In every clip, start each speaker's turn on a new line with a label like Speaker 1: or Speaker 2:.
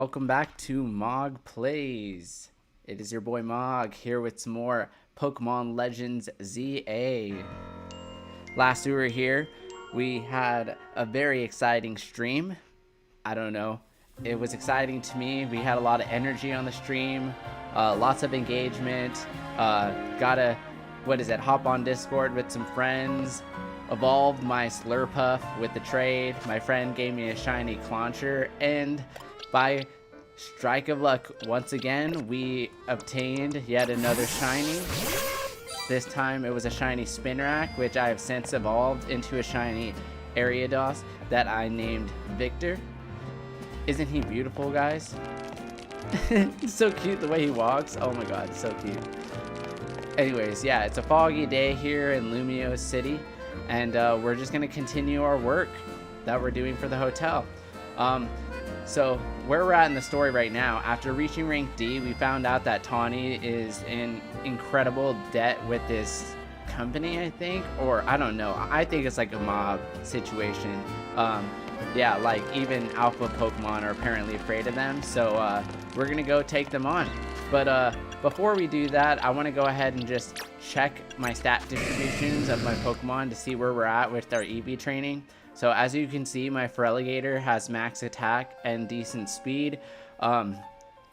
Speaker 1: Welcome back to Mog Plays. It is your boy Mog here with some more Pokémon Legends Z-A. Last we were here, we had a very exciting stream. I don't know. It was exciting to me. We had a lot of energy on the stream, lots of engagement. Hop on Discord with some friends. Evolved my Slurpuff with the trade. My friend gave me a shiny Clauncher, and by strike of luck, once again, we obtained yet another shiny. This time it was a shiny Spinrack, which I have since evolved into a shiny Ariados that I named Victor. Isn't he beautiful, guys? It's so cute the way he walks. Oh my god, so cute. Anyways, yeah, it's a foggy day here in Lumiose City, and we're just going to continue our work that we're doing for the hotel. So where we're at in the story right now, after reaching rank D, we found out that Taunie is in incredible debt with this company, I think, or I don't know. I think it's like a mob situation. Yeah, like even alpha Pokemon are apparently afraid of them, so we're gonna go take them on. But before we do that, I want to go ahead and just check my stat distributions of my Pokemon to see where we're at with our EV training. So as you can see, my Feraligatr has max attack and decent speed,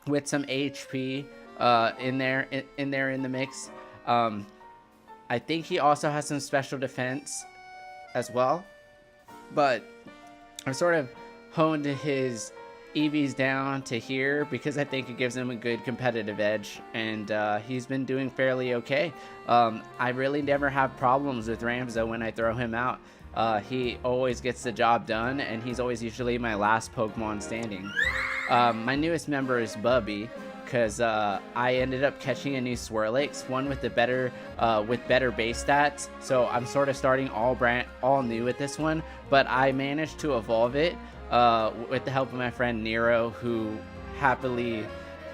Speaker 1: with some HP in the mix. I think he also has some special defense as well, but I've sort of honed his EVs down to here because I think it gives him a good competitive edge, and he's been doing fairly okay. I really never have problems with Ramzo when I throw him out. He always gets the job done, and he's always usually my last Pokemon standing. My newest member is Bubby, because I ended up catching a new Swirlix, one with better base stats. So I'm sort of starting all new with this one, but I managed to evolve it with the help of my friend Nero, who happily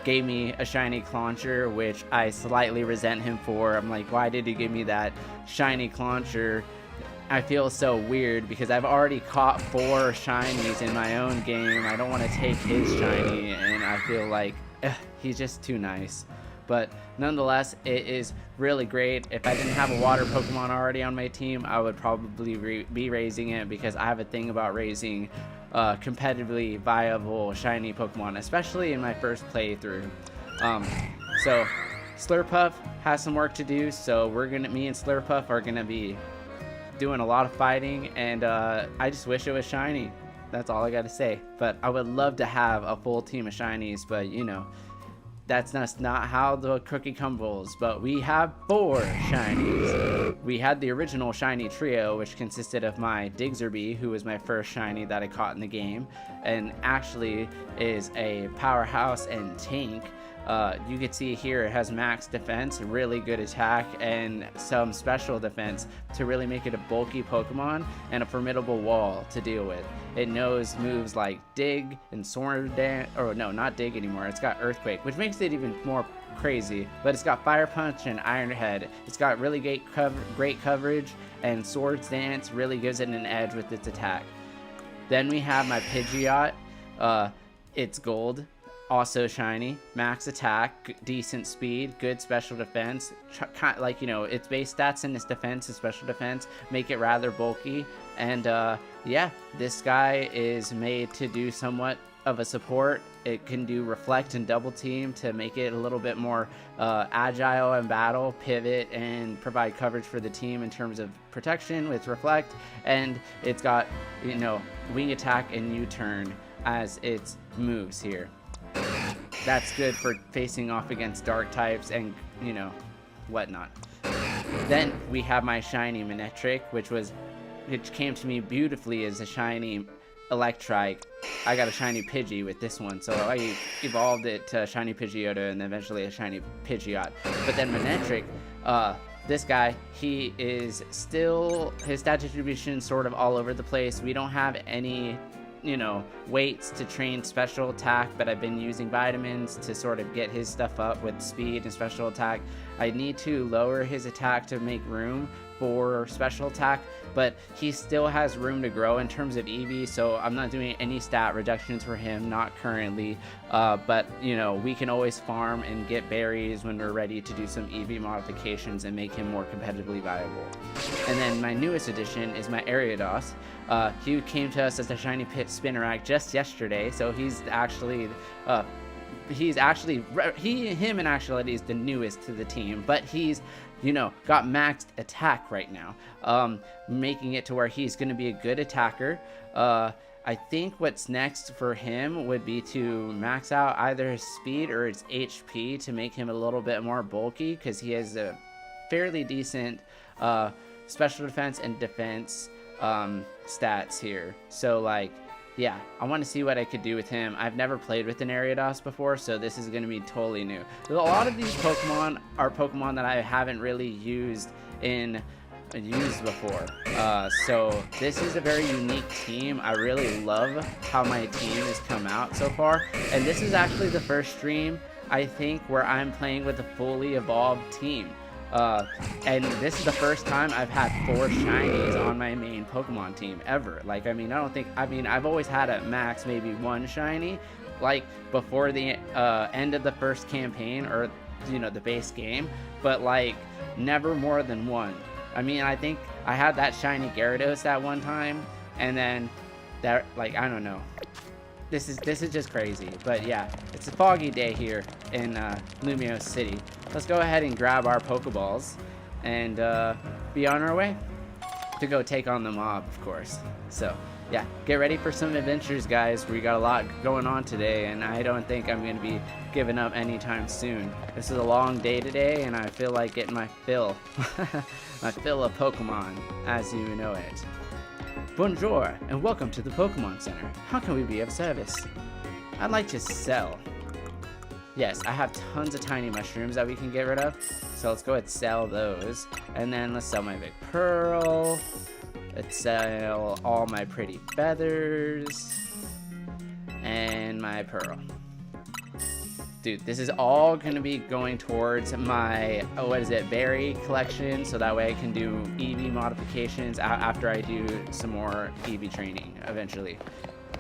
Speaker 1: gave me a shiny Clauncher, which I slightly resent him for. I'm like, why did he give me that shiny Clauncher? I feel so weird because I've already caught 4 shinies in my own game. I don't want to take his shiny, and I feel like he's just too nice. But nonetheless, it is really great. If I didn't have a water Pokemon already on my team, I would probably be raising it, because I have a thing about raising competitively viable shiny Pokemon, especially in my first playthrough. So Slurpuff has some work to do, so me and Slurpuff are gonna be doing a lot of fighting, and I just wish it was shiny. That's all I gotta say. But I would love to have a full team of shinies, but you know, that's just not how the cookie crumbles. But we have 4 shinies. We had the original shiny trio, which consisted of my Diggerby, who was my first shiny that I caught in the game, and actually is a powerhouse and tank. You can see here it has max defense, really good attack, and some special defense to really make it a bulky Pokemon and a formidable wall to deal with. It knows moves like Dig and Sword Dance, or no, not Dig anymore. It's got Earthquake, which makes it even more crazy. But it's got Fire Punch and Iron Head. It's got really great coverage, and Sword Dance really gives it an edge with its attack. Then we have my Pidgeot. It's gold. Also shiny, max attack, decent speed, good special defense. Like, you know, its base stats and its defense and special defense make it rather bulky. And yeah, this guy is made to do somewhat of a support. It can do reflect and double team to make it a little bit more agile in battle, pivot, and provide coverage for the team in terms of protection with reflect. And it's got, you know, wing attack and U-turn as its moves here. That's good for facing off against dark types and, you know, whatnot. Then we have my shiny Manectric, which came to me beautifully as a shiny Electrike. I got a shiny Pidgey with this one, so I evolved it to shiny Pidgeotto and then eventually a shiny Pidgeot. But then Manectric, this guy, he is still, his stat distribution is sort of all over the place. We don't have any, you know, weights to train special attack, but I've been using vitamins to sort of get his stuff up with speed and special attack. I need to lower his attack to make room for special attack, but he still has room to grow in terms of EV, so I'm not doing any stat reductions for him, not currently, but you know, we can always farm and get berries when we're ready to do some EV modifications and make him more competitively viable. And then my newest addition is my Ariados. He came to us as a shiny pit Spinnerack just yesterday, so he's actually him and actually is the newest to the team, but he's, you know, got maxed attack right now, making it to where he's going to be a good attacker. I think what's next for him would be to max out either his speed or his HP to make him a little bit more bulky, because he has a fairly decent special defense and defense stats here. So like, yeah, I want to see what I could do with him. I've never played with an Ariados before, so this is going to be totally new. A lot of these Pokemon are Pokemon that I haven't really used before. So this is a very unique team. I really love how my team has come out so far. And this is actually the first stream, I think, where I'm playing with a fully evolved team. And this is the first time I've had 4 shinies on my main Pokemon team ever. Like, I mean, I've always had at max maybe 1 shiny, like before the end of the first campaign, or, you know, the base game, but like never more than 1. I mean, I think I had that shiny Gyarados at one time, and then that, like, I don't know. This is just crazy. But yeah, it's a foggy day here in Lumiose City. Let's go ahead and grab our Pokeballs and be on our way to go take on the mob, of course. So yeah, get ready for some adventures, guys. We got a lot going on today, and I don't think I'm going to be giving up anytime soon. This is a long day today, and I feel like getting my fill, my fill of Pokemon, as you know it. Bonjour, and welcome to the Pokemon Center. How can we be of service? I'd like to sell. Yes, I have tons of tiny mushrooms that we can get rid of, so let's go ahead and sell those. And then let's sell my big pearl. Let's sell all my pretty feathers. And my pearl. Dude, this is all going to be going towards my, berry collection, so that way I can do EV modifications after I do some more EV training eventually.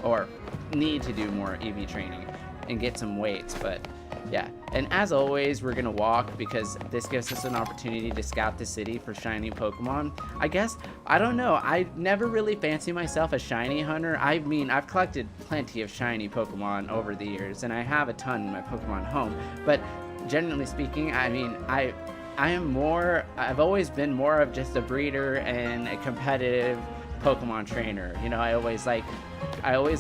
Speaker 1: Or need to do more EV training and get some weights, but yeah. And as always, we're going to walk because this gives us an opportunity to scout the city for shiny Pokemon. I guess, I don't know, I never really fancy myself a shiny hunter. I mean, I've collected plenty of shiny Pokemon over the years, and I have a ton in my Pokemon home, but generally speaking, I mean, I've always been more of just a breeder and a competitive Pokemon trainer. You know, I always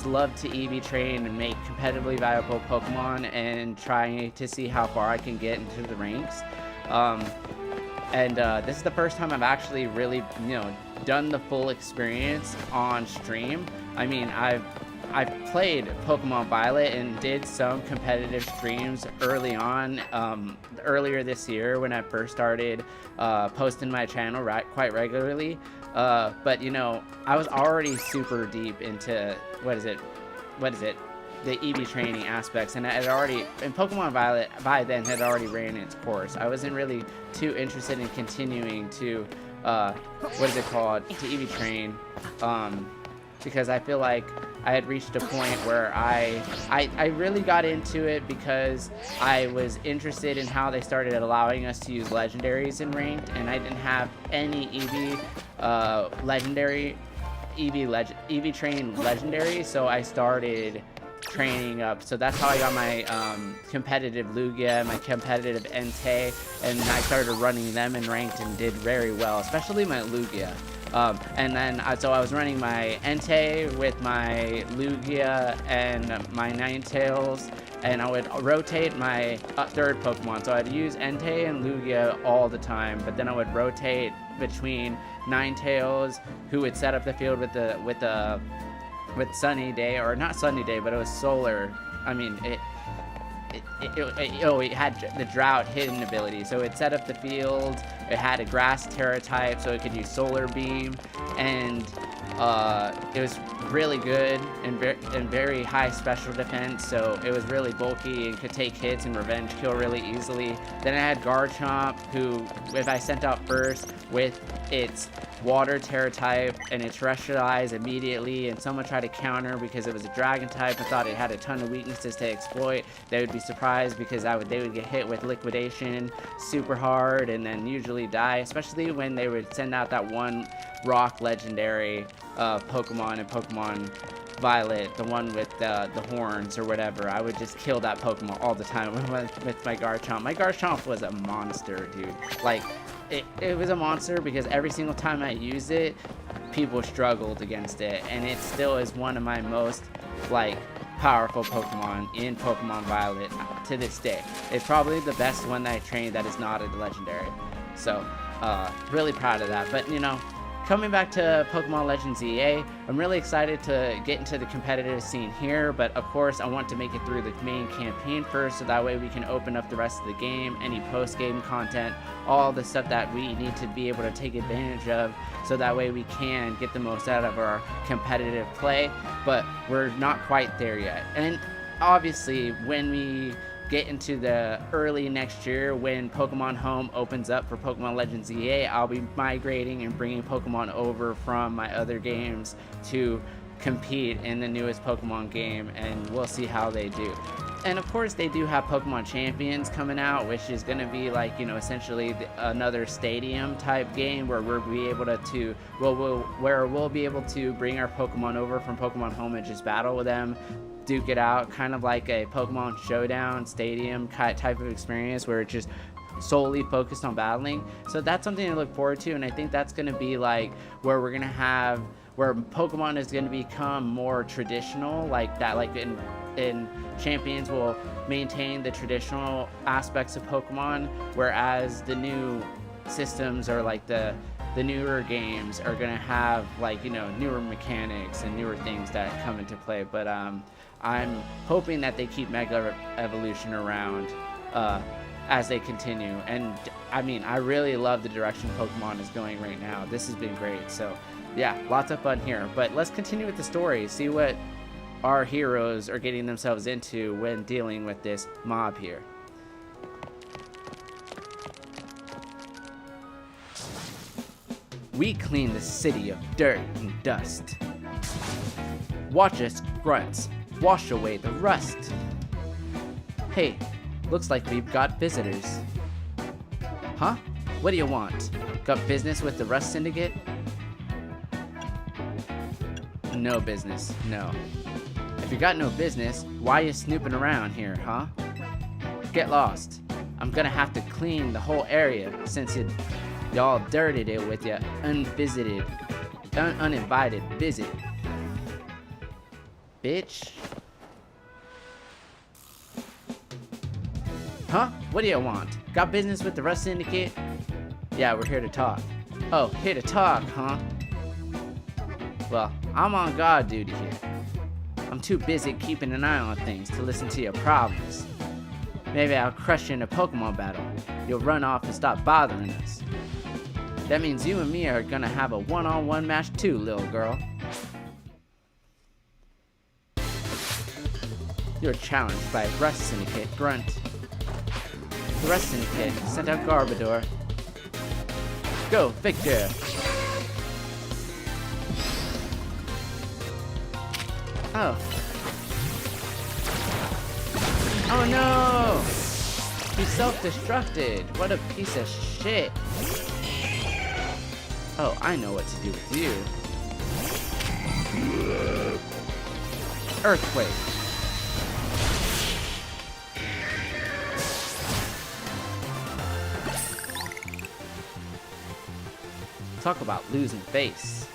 Speaker 1: love to EV train and make competitively viable Pokemon and try to see how far I can get into the ranks. This is the first time I've actually really, you know, done the full experience on stream. I mean, I've played Pokemon Violet and did some competitive streams early on, earlier this year when I first started posting my channel quite regularly. But you know, I was already super deep into the EV training aspects, and Pokemon Violet by then had already ran its course. I wasn't really too interested in continuing to to EV train, because I feel like I had reached a point where I really got into it because I was interested in how they started allowing us to use legendaries in ranked, and I didn't have any EV trained legendary, so I started training up. So that's how I got my competitive Lugia, my competitive Entei, and I started running them in ranked and did very well, especially my Lugia. And then, so I was running my Entei with my Lugia and my Ninetales, and I would rotate my third Pokemon. So I'd use Entei and Lugia all the time, but then I would rotate between Ninetales, who would set up the field with Sunny Day, or not Sunny Day, but it was Solar. I mean, it had the Drought hidden ability, so it set up the field. It had a Grass Terra type, so it could use Solar Beam, and it was really good and very high special defense, so it was really bulky and could take hits and revenge kill really easily. Then I had Garchomp, who, if I sent out first with its water Terra type and it terrestrialized immediately, and someone tried to counter because it was a dragon type and thought it had a ton of weaknesses to exploit, they would be surprised because they would get hit with liquidation super hard and then usually die, especially when they would send out that one rock legendary Pokemon in Pokemon Violet, the one with the horns or whatever. I would just kill that Pokemon all the time with my Garchomp. My Garchomp was a monster, dude. Like, it was a monster because every single time I used it, people struggled against it, and it still is one of my most, like, powerful Pokemon in Pokemon Violet to this day. It's probably the best one that I trained that is not a legendary. So, really proud of that. But, you know, coming back to Pokemon Legends Z-A, I'm really excited to get into the competitive scene here, but of course I want to make it through the main campaign first, so that way we can open up the rest of the game, any post-game content, all the stuff that we need to be able to take advantage of, so that way we can get the most out of our competitive play, but we're not quite there yet. And obviously, when we get into the early next year, when Pokemon Home opens up for Pokemon Legends Z-A, I'll be migrating and bringing Pokemon over from my other games to compete in the newest Pokemon game, and we'll see how they do. And of course they do have Pokemon Champions coming out, which is going to be like, you know, essentially another stadium type game where we'll be able to we'll be able to bring our Pokemon over from Pokemon Home and just battle with them, duke it out, kind of like a Pokemon Showdown stadium type of experience where it's just solely focused on battling. So that's something to look forward to, and I think that's going to be like where we're going to have, where Pokemon is going to become more traditional, like that, like in Champions will maintain the traditional aspects of Pokemon, whereas the new systems or like the newer games are going to have, like, you know, newer mechanics and newer things that come into play. But I'm hoping that they keep Mega Evolution around as they continue. And I mean, I really love the direction Pokemon is going right now. This has been great. So yeah, lots of fun here. But let's continue with the story, see what our heroes are getting themselves into when dealing with this mob here. We clean the city of dirt and dust. Watch us grunts wash away the rust. Hey, looks like we've got visitors. Huh? What do you want? Got business with the Rust Syndicate? No business, no. If you got no business, why you snooping around here, huh? Get lost. I'm gonna have to clean the whole area since y'all dirted it with your uninvited visit. Bitch. Huh? What do you want? Got business with the Rust Syndicate? Yeah, we're here to talk. Oh, here to talk, huh? Well, I'm on guard duty here. I'm too busy keeping an eye on things to listen to your problems. Maybe I'll crush you in a Pokemon battle. You'll run off and stop bothering us. That means you and me are gonna have a one-on-one match too, little girl. You're challenged by Rust Syndicate Grunt. The Rust Syndicate sent out Garbodor. Go, Victor! Oh. Oh no! He self-destructed! What a piece of shit! Oh, I know what to do with you. Earthquake! Talk about losing face.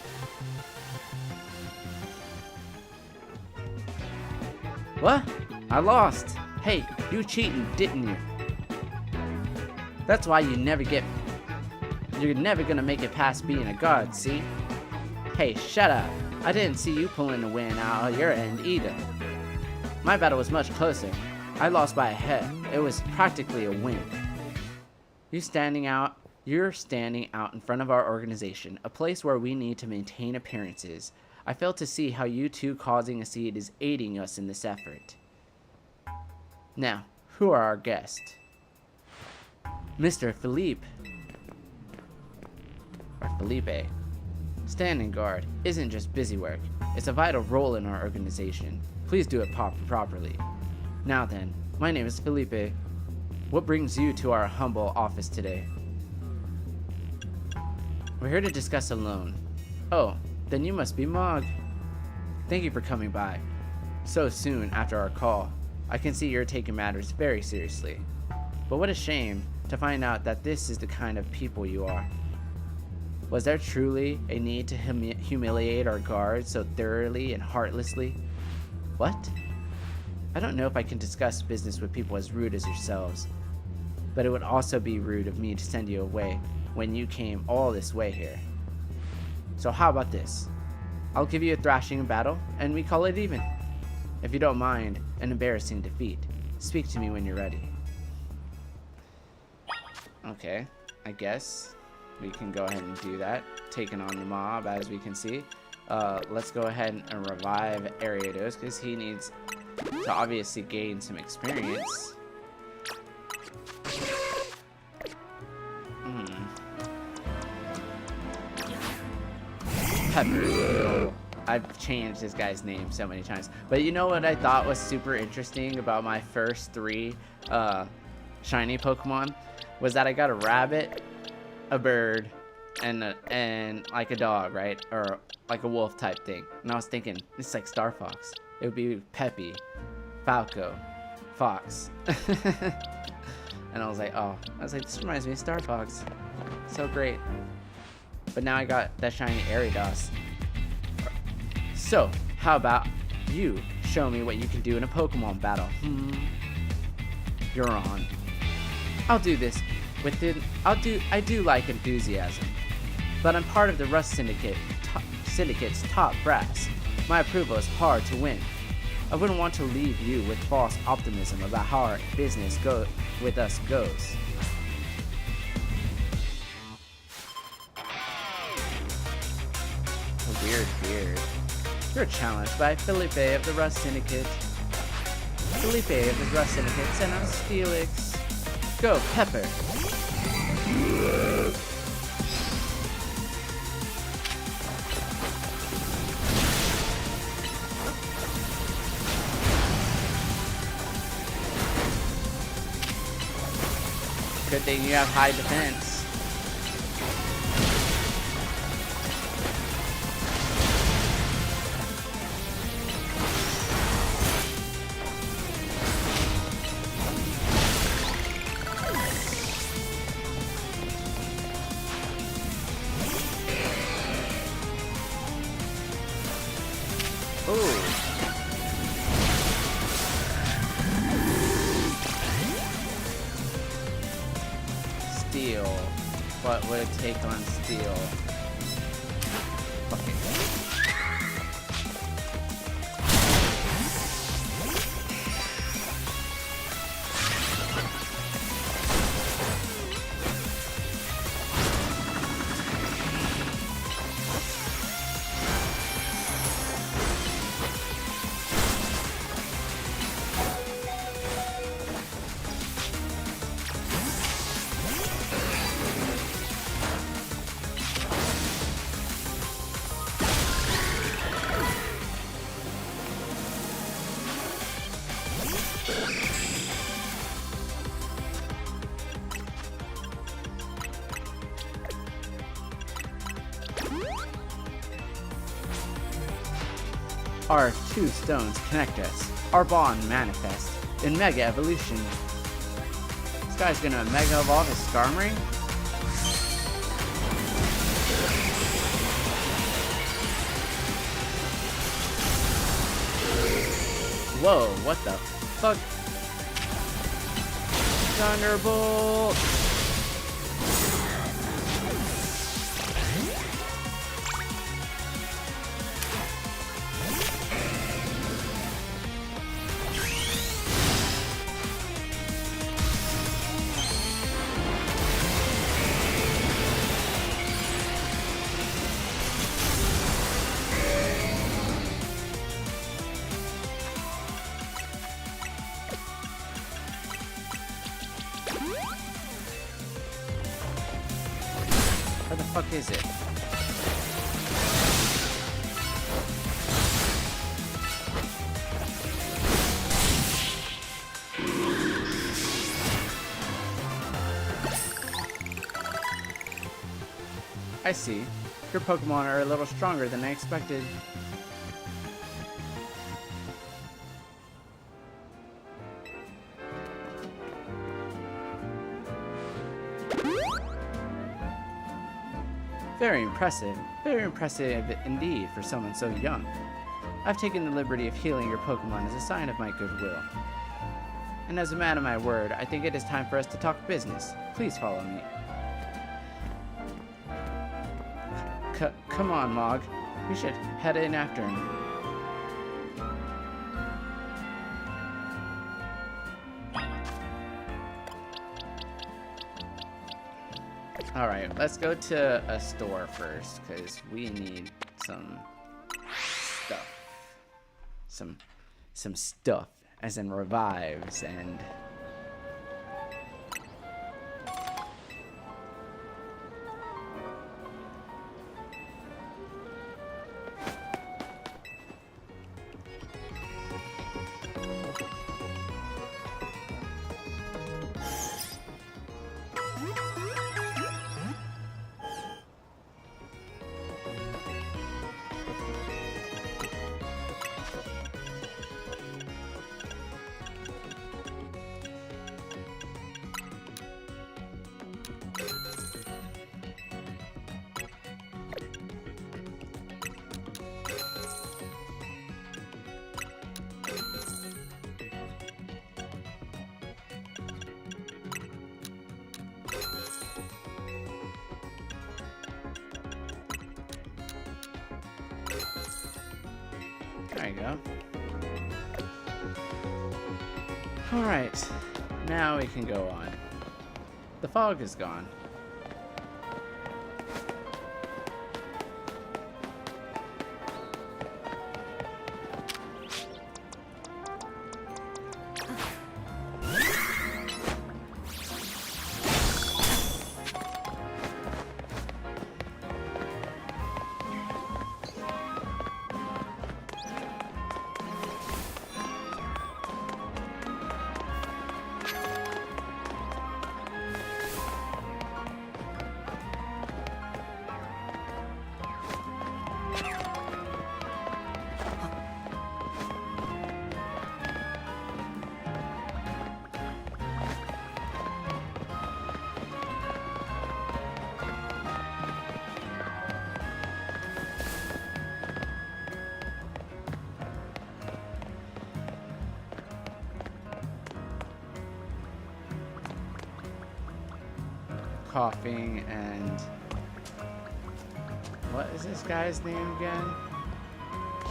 Speaker 1: What? I lost. Hey, you cheating, didn't you? That's why you're never gonna make it past being a guard, see? Hey, shut up. I didn't see you pulling a win out of your end either. My battle was much closer. I lost by a head. It was practically a win. You're standing out in front of our organization, a place where we need to maintain appearances. I fail to see how you two causing a scene is aiding us in this effort. Now, who are our guests? Mr. Philippe. Or Felipe. Standing guard isn't just busy work, it's a vital role in our organization. Please do it properly. Now then, my name is Felipe. What brings you to our humble office today? We're here to discuss a loan. Oh, then you must be Mog. Thank you for coming by. So soon after our call, I can see you're taking matters very seriously. But what a shame to find out that this is the kind of people you are. Was there truly a need to humiliate our guards so thoroughly and heartlessly? What? I don't know if I can discuss business with people as rude as yourselves, but it would also be rude of me to send you away when you came all this way here. So how about this? I'll give you a thrashing in battle, and we call it even. If you don't mind an embarrassing defeat, speak to me when you're ready. Okay, I guess we can go ahead and do that. Taking on the mob, as we can see. Let's go ahead and revive Ariados, because he needs to obviously gain some experience. Pepper. Oh, I've changed this guy's name so many times. But you know what I thought was super interesting about my first 3 shiny Pokemon? Was that I got a rabbit, a bird, and like a dog, right? Or like a wolf type thing. And I was thinking, it's like Star Fox. It would be Peppy, Falco, Fox. And I was like, this reminds me of Star Fox. So great. But now I got that shiny Ariados. So, how about you show me what you can do in a Pokemon battle? You're on. I'll do this I do like enthusiasm, but I'm part of the Rust Syndicate's top brass. My approval is hard to win. I wouldn't want to leave you with false optimism about how our business with us goes. A weird beard. You're challenged by Felipe of the Rust Syndicate. Felipe of the Rust Syndicate sent out Swirlix. Go, Pepper. Good thing you have high defense. Steel. What would it take on steel? Fuck it. Our 2 stones connect us. Our bond manifests in Mega Evolution. This guy's gonna Mega Evolve his Skarmory? Whoa, what the fuck? Thunderbolt! Where the fuck is it? I see. Your Pokemon are a little stronger than I expected. Very impressive indeed for someone so young. I've taken the liberty of healing your Pokemon as a sign of my goodwill. And as a man of my word, I think it is time for us to talk business. Please follow me. Come on, Mog. We should head in after him. Alright, let's go to a store first, because we need some stuff. Some stuff, as in revives and... There you go. Alright, now we can go on. The fog is gone. Coughing and what is this guy's name again?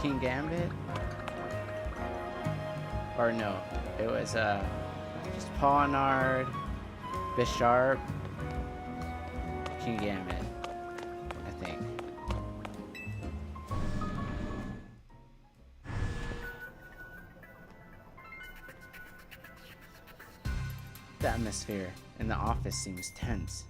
Speaker 1: King Gambit? Or no, it was just Pawnard, Bisharp, King Gambit, I think. The atmosphere in the office seems tense.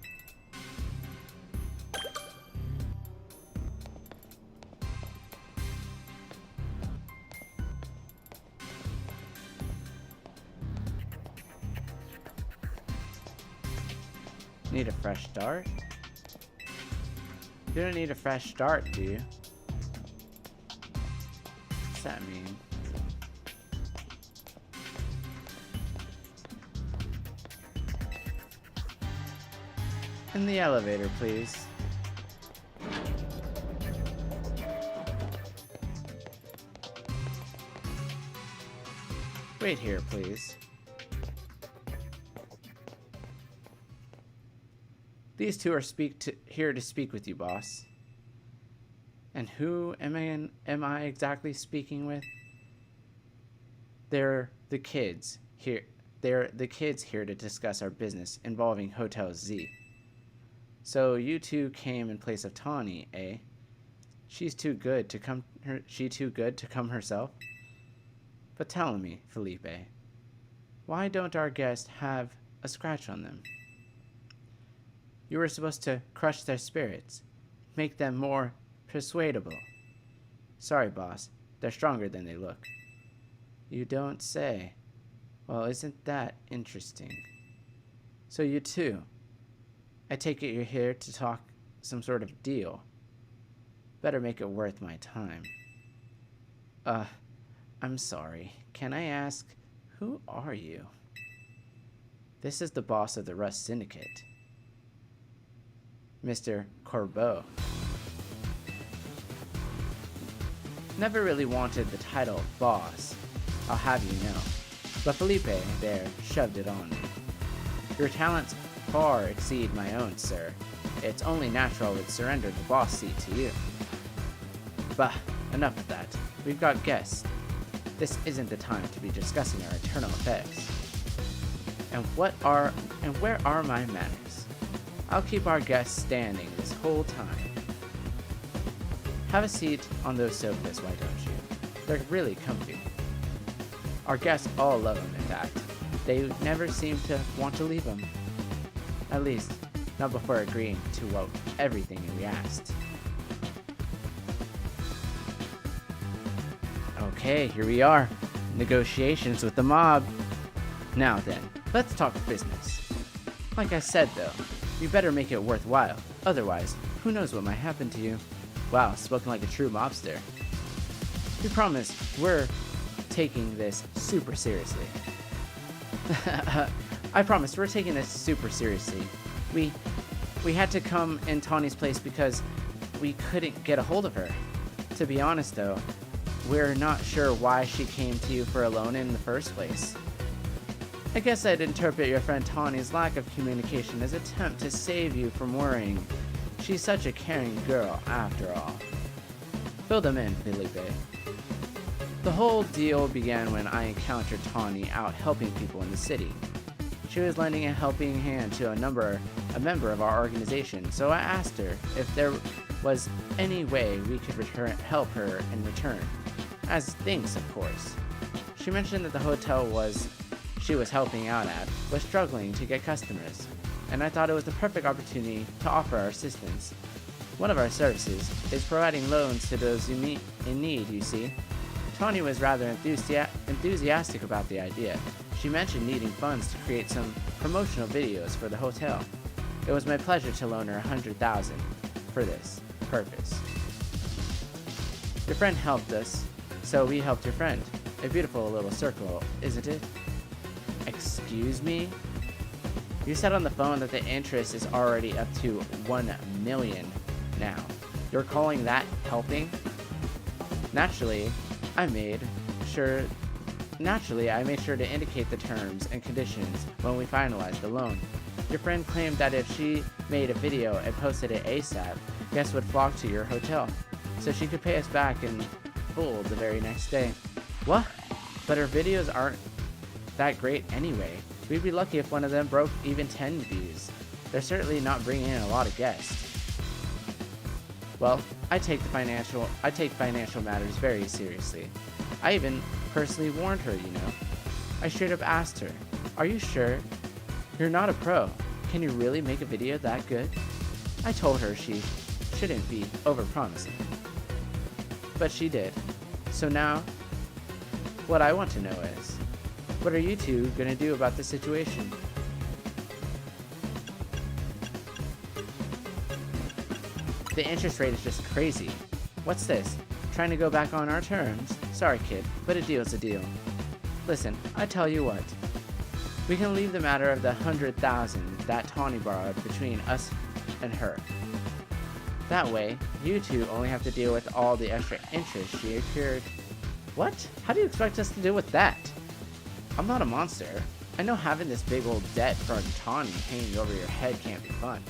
Speaker 1: Need a fresh start? You don't need a fresh start, do you? What's that mean? In the elevator, please. Wait here, please. These two are here to speak with you, boss. And who am I exactly speaking with? They're the kids here. They're the kids here to discuss our business involving Hotel Z. So you two came in place of Taunie, eh? She too good to come herself? But tell me, Felipe, why don't our guests have a scratch on them? You were supposed to crush their spirits, make them more persuadable. Sorry, boss, they're stronger than they look. You don't say. Well, isn't that interesting? So you two, I take it you're here to talk some sort of deal. Better make it worth my time. I'm sorry. Can I ask, who are you? This is the boss of the Rust Syndicate, Mr. Corbeau. Never really wanted the title of boss, I'll have you know, but Felipe there shoved it on me. Your talents far exceed my own, sir. It's only natural I would surrender the boss seat to you. Bah, enough of that. We've got guests. This isn't the time to be discussing our internal affairs. And where are my manners? I'll keep our guests standing this whole time. Have a seat on those sofas, why don't you? They're really comfy. Our guests all love them, in fact. They never seem to want to leave them. At least, not before agreeing to everything we asked. Okay, here we are. Negotiations with the mob. Now then, let's talk business. Like I said though, you better make it worthwhile. Otherwise, who knows what might happen to you. Wow, spoken like a true mobster. We promise we're taking this super seriously. I promise we're taking this super seriously. We had to come in Taunie's place because we couldn't get a hold of her. To be honest though, we're not sure why she came to you for a loan in the first place. I guess I'd interpret your friend Taunie's lack of communication as an attempt to save you from worrying. She's such a caring girl, after all. Fill them in, Felipe. The whole deal began when I encountered Taunie out helping people in the city. She was lending a helping hand to a member of our organization, so I asked her if there was any way we could help her in return. As thanks, of course. She mentioned that the hotel she was helping out at was struggling to get customers, and I thought it was the perfect opportunity to offer our assistance. One of our services is providing loans to those in need, you see. Taunie was rather enthusiastic about the idea. She mentioned needing funds to create some promotional videos for the hotel. It was my pleasure to loan her $100,000 for this purpose. Your friend helped us, so we helped your friend. A beautiful little circle, isn't it? Excuse me? You said on the phone that the interest is already up to $1 million now. You're calling that helping? Naturally, I made sure to indicate the terms and conditions when we finalized the loan. Your friend claimed that if she made a video and posted it ASAP, guests would flock to your hotel, so she could pay us back in full the very next day. What? But her videos aren't that great anyway. We'd be lucky if one of them broke even 10 views. They're certainly not bringing in a lot of guests. Well, I take financial matters very seriously. I even personally warned her, you know. I straight up asked her, "Are you sure? You're not a pro. Can you really make a video that good?" I told her she shouldn't be overpromising. But she did. So now, what I want to know is, what are you two gonna do about the situation? The interest rate is just crazy. What's this? Trying to go back on our terms? Sorry, kid, but a deal's a deal. Listen, I tell you what. We can leave the matter of the $100,000 that Taunie borrowed between us and her. That way, you two only have to deal with all the extra interest she incurred. What? How do you expect us to deal with that? I'm not a monster. I know having this big old debt from Taunie hanging over your head can't be fun.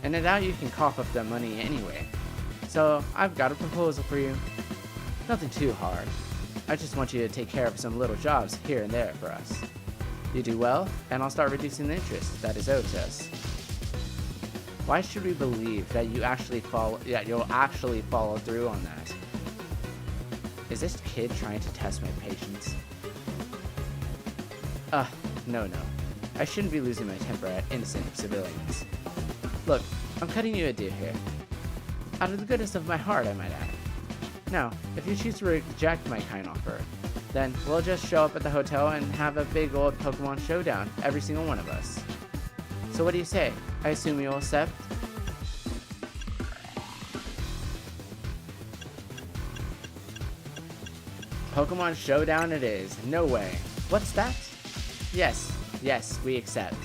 Speaker 1: And I doubt you can cough up that money anyway. So, I've got a proposal for you. Nothing too hard. I just want you to take care of some little jobs here and there for us. You do well, and I'll start reducing the interest that is owed to us. Why should we believe that you'll actually follow through on that? Is this kid trying to test my patience? No. I shouldn't be losing my temper at innocent civilians. Look, I'm cutting you a deal here. Out of the goodness of my heart, I might add. Now, if you choose to reject my kind offer, then we'll just show up at the hotel and have a big old Pokemon showdown, every single one of us. So what do you say? I assume you'll accept? Pokemon Showdown it is. No way. What's that? Yes, yes, we accept.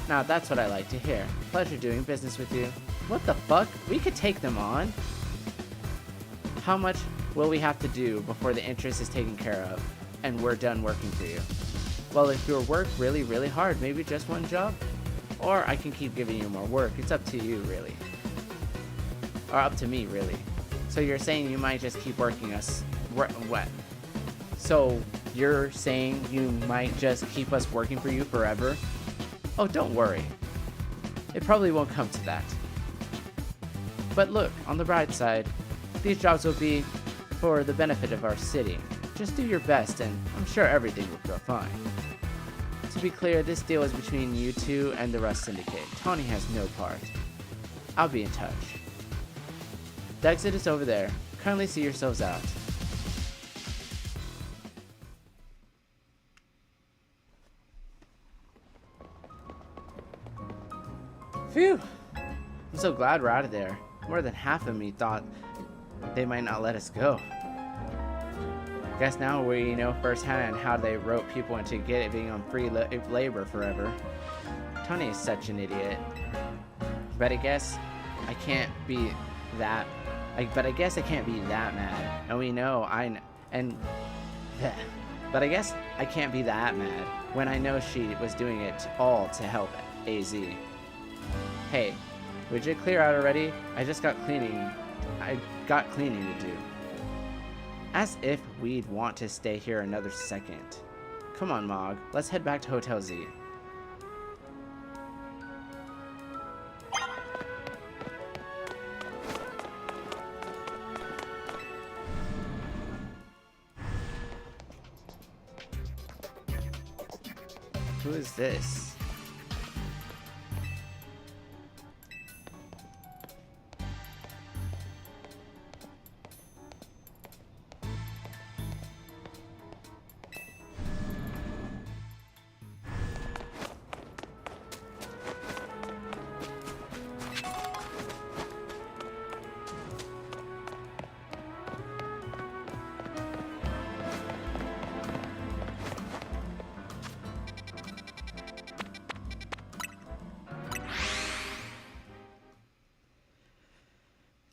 Speaker 1: Now that's what I like to hear. Pleasure doing business with you. What the fuck? We could take them on? How much will we have to do before the interest is taken care of and we're done working for you? Well, if you work really, really hard, maybe just one job? Or I can keep giving you more work. It's up to you, really. Or up to me, really. So you're saying you might just keep working us... What? So you're saying you might just keep us working for you forever? Oh, don't worry. It probably won't come to that. But look, on the bright side, these jobs will be for the benefit of our city. Just do your best and I'm sure everything will go fine. To be clear, this deal is between you two and the Rust Syndicate. Taunie has no part. I'll be in touch. The exit is over there. Kindly see yourselves out. Phew! I'm so glad we're out of there. More than half of me thought they might not let us go. Guess now we know firsthand how they rope people into being on free labor forever. Taunie is such an idiot. But I guess I can't be that. But I guess I can't be that mad. And we know But I guess I can't be that mad when I know she was doing it all to help AZ. Hey, would you clear out already? I got cleaning to do. As if we'd want to stay here another second. Come on, Mog. Let's head back to Hotel Z. Who is this?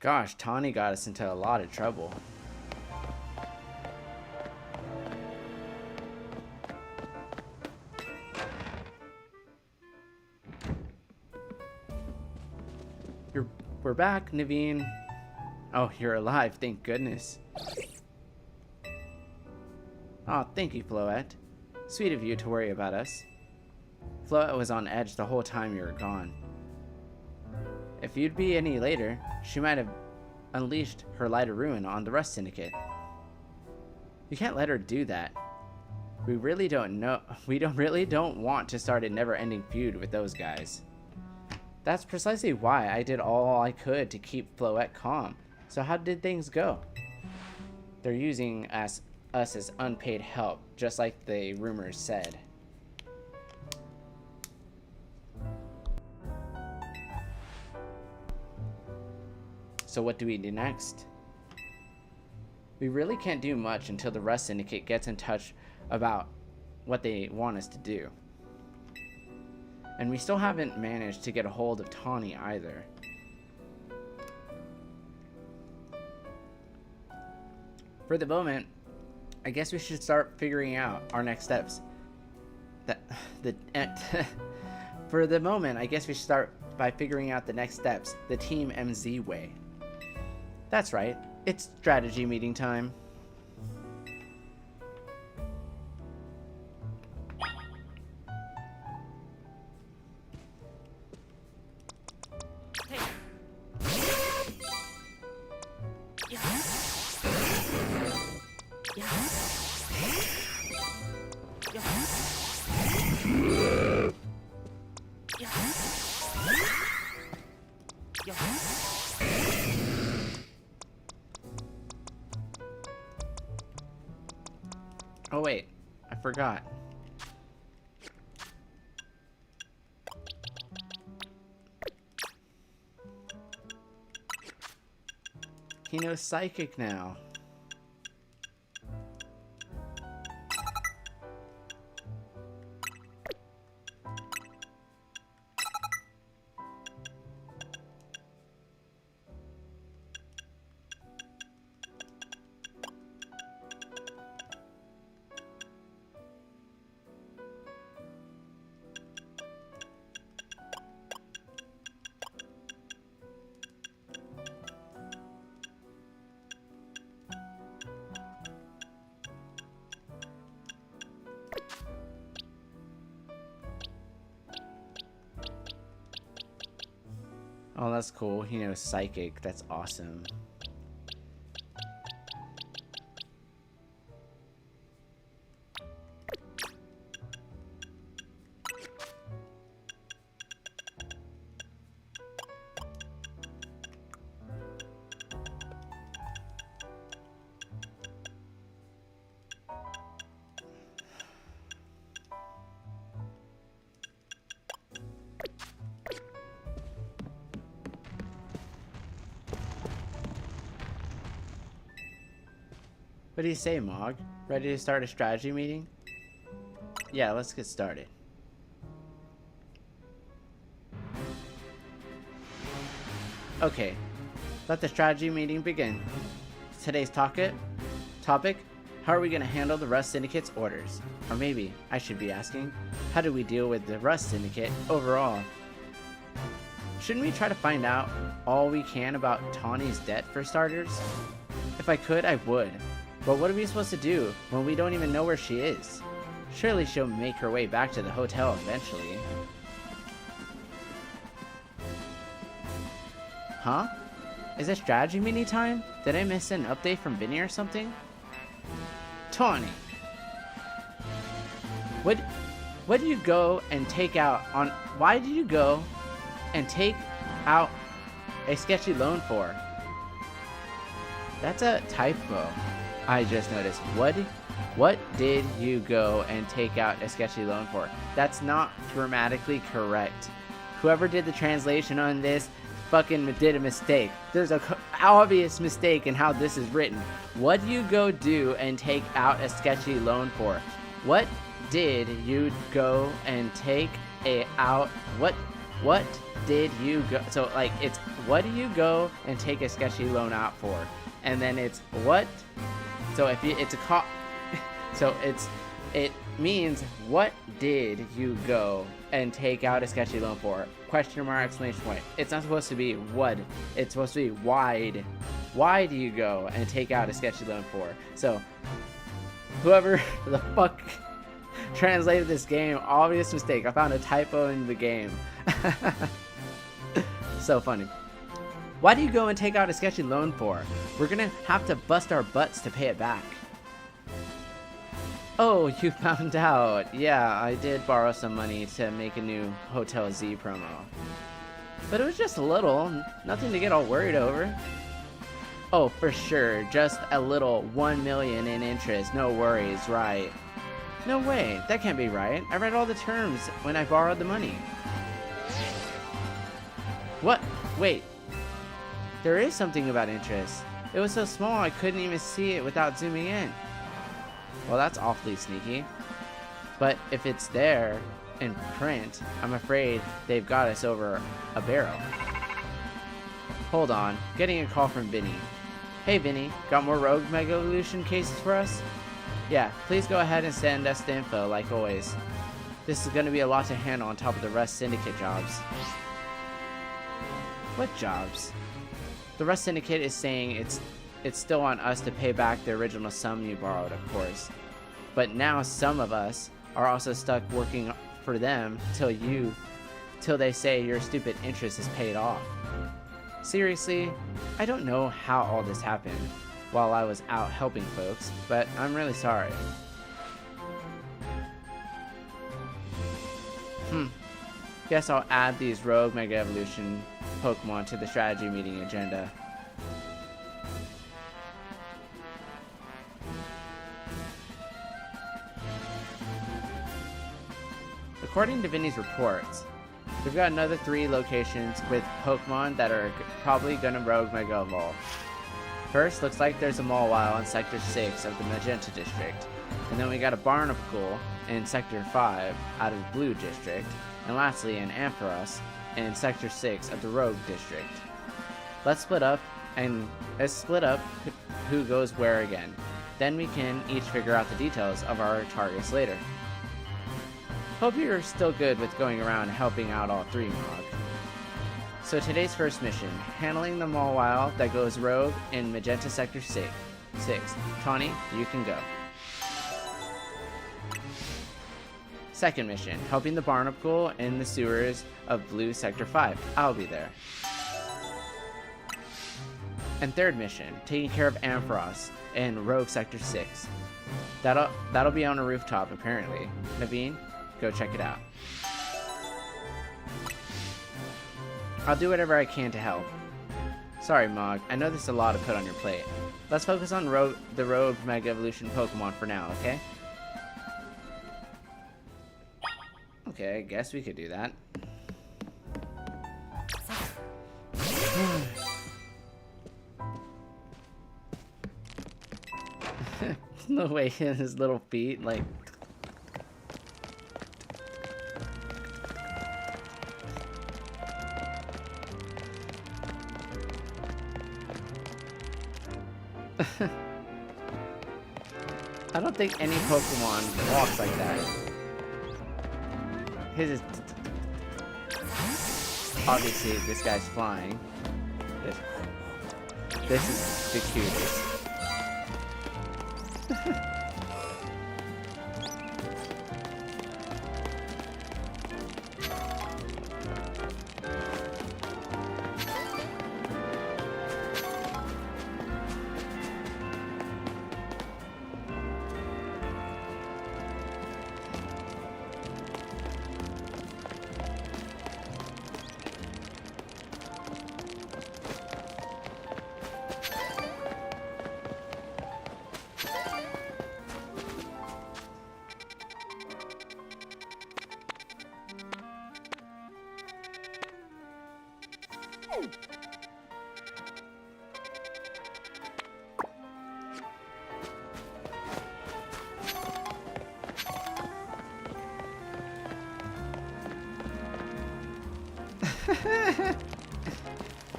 Speaker 1: Gosh, Taunie got us into a lot of trouble. We're back, Naveen. Oh, you're alive, thank goodness. Oh, thank you, Floette. Sweet of you to worry about us. Floette was on edge the whole time you were gone. If you'd be any later, she might have unleashed her light of ruin on the Rust Syndicate. You can't let her do that. We really don't want to start a never-ending feud with those guys. That's precisely why I did all I could to keep Floette calm. So how did things go? They're using us as unpaid help, just like the rumors said. So what do we do next? We really can't do much until the Rust Syndicate gets in touch about what they want us to do. And we still haven't managed to get a hold of Taunie either. For the moment, I guess we should start figuring out our next steps. For the moment, I guess we should start by figuring out the next steps, the Team MZ way. That's right, it's strategy meeting time. Oh wait, I forgot. He knows Psychic now. Oh, that's cool. He knows Psychic. That's awesome. What do you say, Mog? Ready to start a strategy meeting? Yeah, let's get started. Okay, let the strategy meeting begin. Today's topic, how are we going to handle the Rust Syndicate's orders? Or maybe I should be asking, how do we deal with the Rust Syndicate overall? Shouldn't we try to find out all we can about Taunie's debt for starters? If I could, I would. But what are we supposed to do when we don't even know where she is? Surely she'll make her way back to the hotel eventually. Huh? Is it strategy meeting time? Did I miss an update from Vinny or something? Taunie! What do you go and take out on... Why do you go and take out a sketchy loan for? That's a typo. I just noticed. What did you go and take out a sketchy loan for? That's not grammatically correct. Whoever did the translation on this fucking did a mistake. There's a obvious mistake in how this is written. What do you go do and take out a sketchy loan for? What did you go and take out? What did you go? So like it's what do you go and take a sketchy loan out for? And then it's what? So if you, it's a so it means what did you go and take out a sketchy loan for? Question mark, exclamation point. It's not supposed to be what. It's supposed to be why. Why do you go and take out a sketchy loan for? So whoever the fuck translated this game, obvious mistake. I found a typo in the game. So funny. Why do you go and take out a sketchy loan for? We're gonna have to bust our butts to pay it back. Oh, you found out. Yeah, I did borrow some money to make a new Hotel Z promo. But it was just a little, nothing to get all worried over. Oh, for sure, just a little 1 million in interest, no worries, right? No way, that can't be right. I read all the terms when I borrowed the money. What? Wait. There is something about interest. It was so small I couldn't even see it without zooming in. Well, that's awfully sneaky. But if it's there in print, I'm afraid they've got us over a barrel. Hold on, getting a call from Vinny. Hey Vinny, got more Rogue Mega Evolution cases for us? Yeah, please go ahead and send us the info like always. This is going to be a lot to handle on top of the Rust Syndicate jobs. What jobs? The Rust Syndicate is saying it's still on us to pay back the original sum you borrowed, of course. But now some of us are also stuck working for them till they say your stupid interest is paid off. Seriously, I don't know how all this happened while I was out helping folks, but I'm really sorry. Guess I'll add these Rogue Mega Evolution Pokemon to the strategy meeting agenda. According to Vinny's reports, we've got another 3 locations with Pokemon that are probably gonna Rogue Mega Evolve. First, looks like there's a Mawile in Sector 6 of the Magenta District, and then we got a Barnacle in Sector 5 out of the Blue District, and lastly an Ampharos in Sector 6 of the Rogue District. Let's split up who goes where again. Then we can each figure out the details of our targets later. Hope you're still good with going around and helping out all 3, Mog. So today's first mission, handling the Mawile that goes rogue in Magenta Sector 6. Taunie, you can go. Second mission, helping the Barnacle in the sewers of Blue Sector 5. I'll be there. And third mission, taking care of Ampharos in Rogue Sector 6. That'll be on a rooftop apparently. Naveen, go check it out. I'll do whatever I can to help. Sorry, Mog. I know this is a lot to put on your plate. Let's focus on the Rogue Mega Evolution Pokemon for now, okay? Okay, I guess we could do that. No way, his little feet, like... I don't think any Pokemon walks like that. His is... Obviously, this guy's flying. This is the cutest.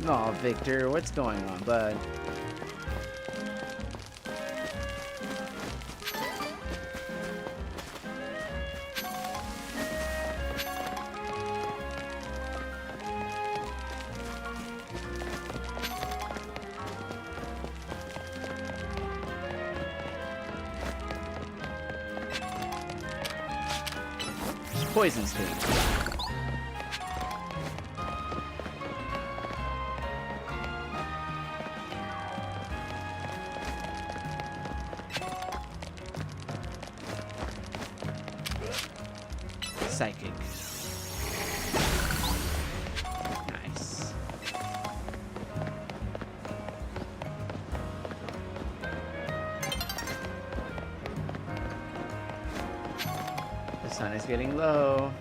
Speaker 1: Aw, Victor, what's going on, bud? Poison Sting. Psychic. Nice. The sun is getting low.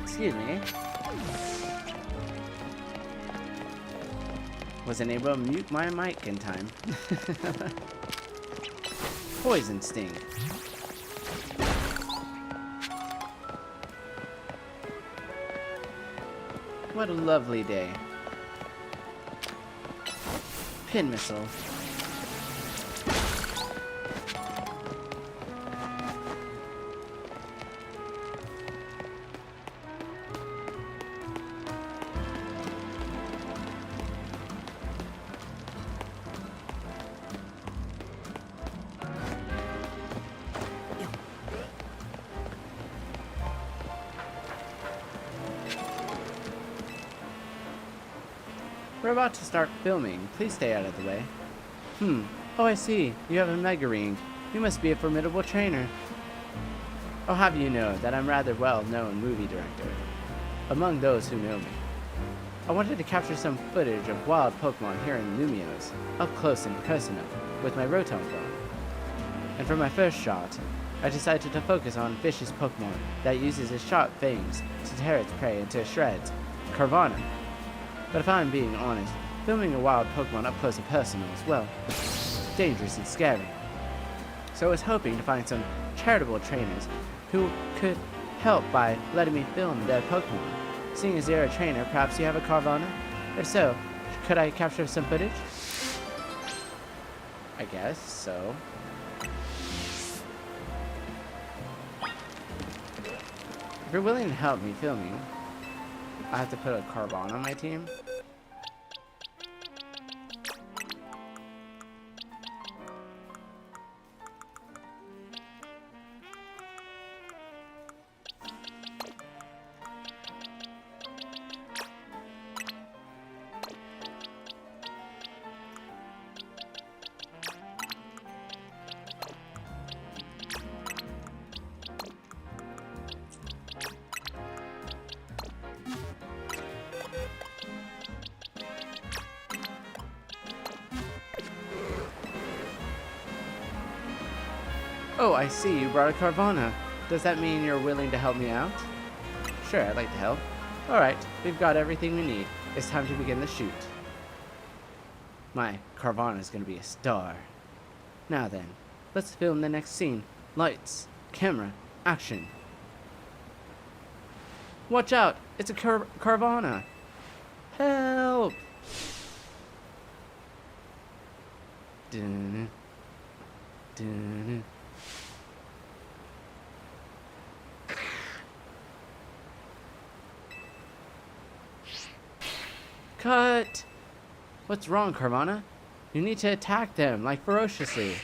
Speaker 1: Excuse me. Wasn't able to mute my mic in time. Poison Sting. What a lovely day. Pin Missile. We're about to start filming. Please stay out of the way. Oh, I see. You have a Mega Ring. You must be a formidable trainer. I'll have you know that I'm rather well-known movie director, among those who know me. I wanted to capture some footage of wild Pokemon here in Lumiose, up close and personal, with my Rotom phone. And for my first shot, I decided to focus on vicious Pokemon that uses its sharp fangs to tear its prey into shreds, Carvana. But if I'm being honest, Filming a wild Pokemon up close and personal is, well, dangerous and scary. So I was hoping to find some charitable trainers who could help by letting me film their Pokemon. Seeing as you're a trainer, perhaps you have a Carvana? If so, could I capture some footage? I guess so. If you're willing to help me filming, I have to put a Carvana on my team. Oh, I see, you brought a Carvana. Does that mean you're willing to help me out? Sure, I'd like to help. Alright, we've got everything we need. It's time to begin the shoot. My Carvana is going to be a star. Now then, let's film the next scene. Lights, camera, action. Watch out! It's a Carvana! Help! Dun, dun. Cut! What's wrong, Carvana? You need to attack them, like, ferociously.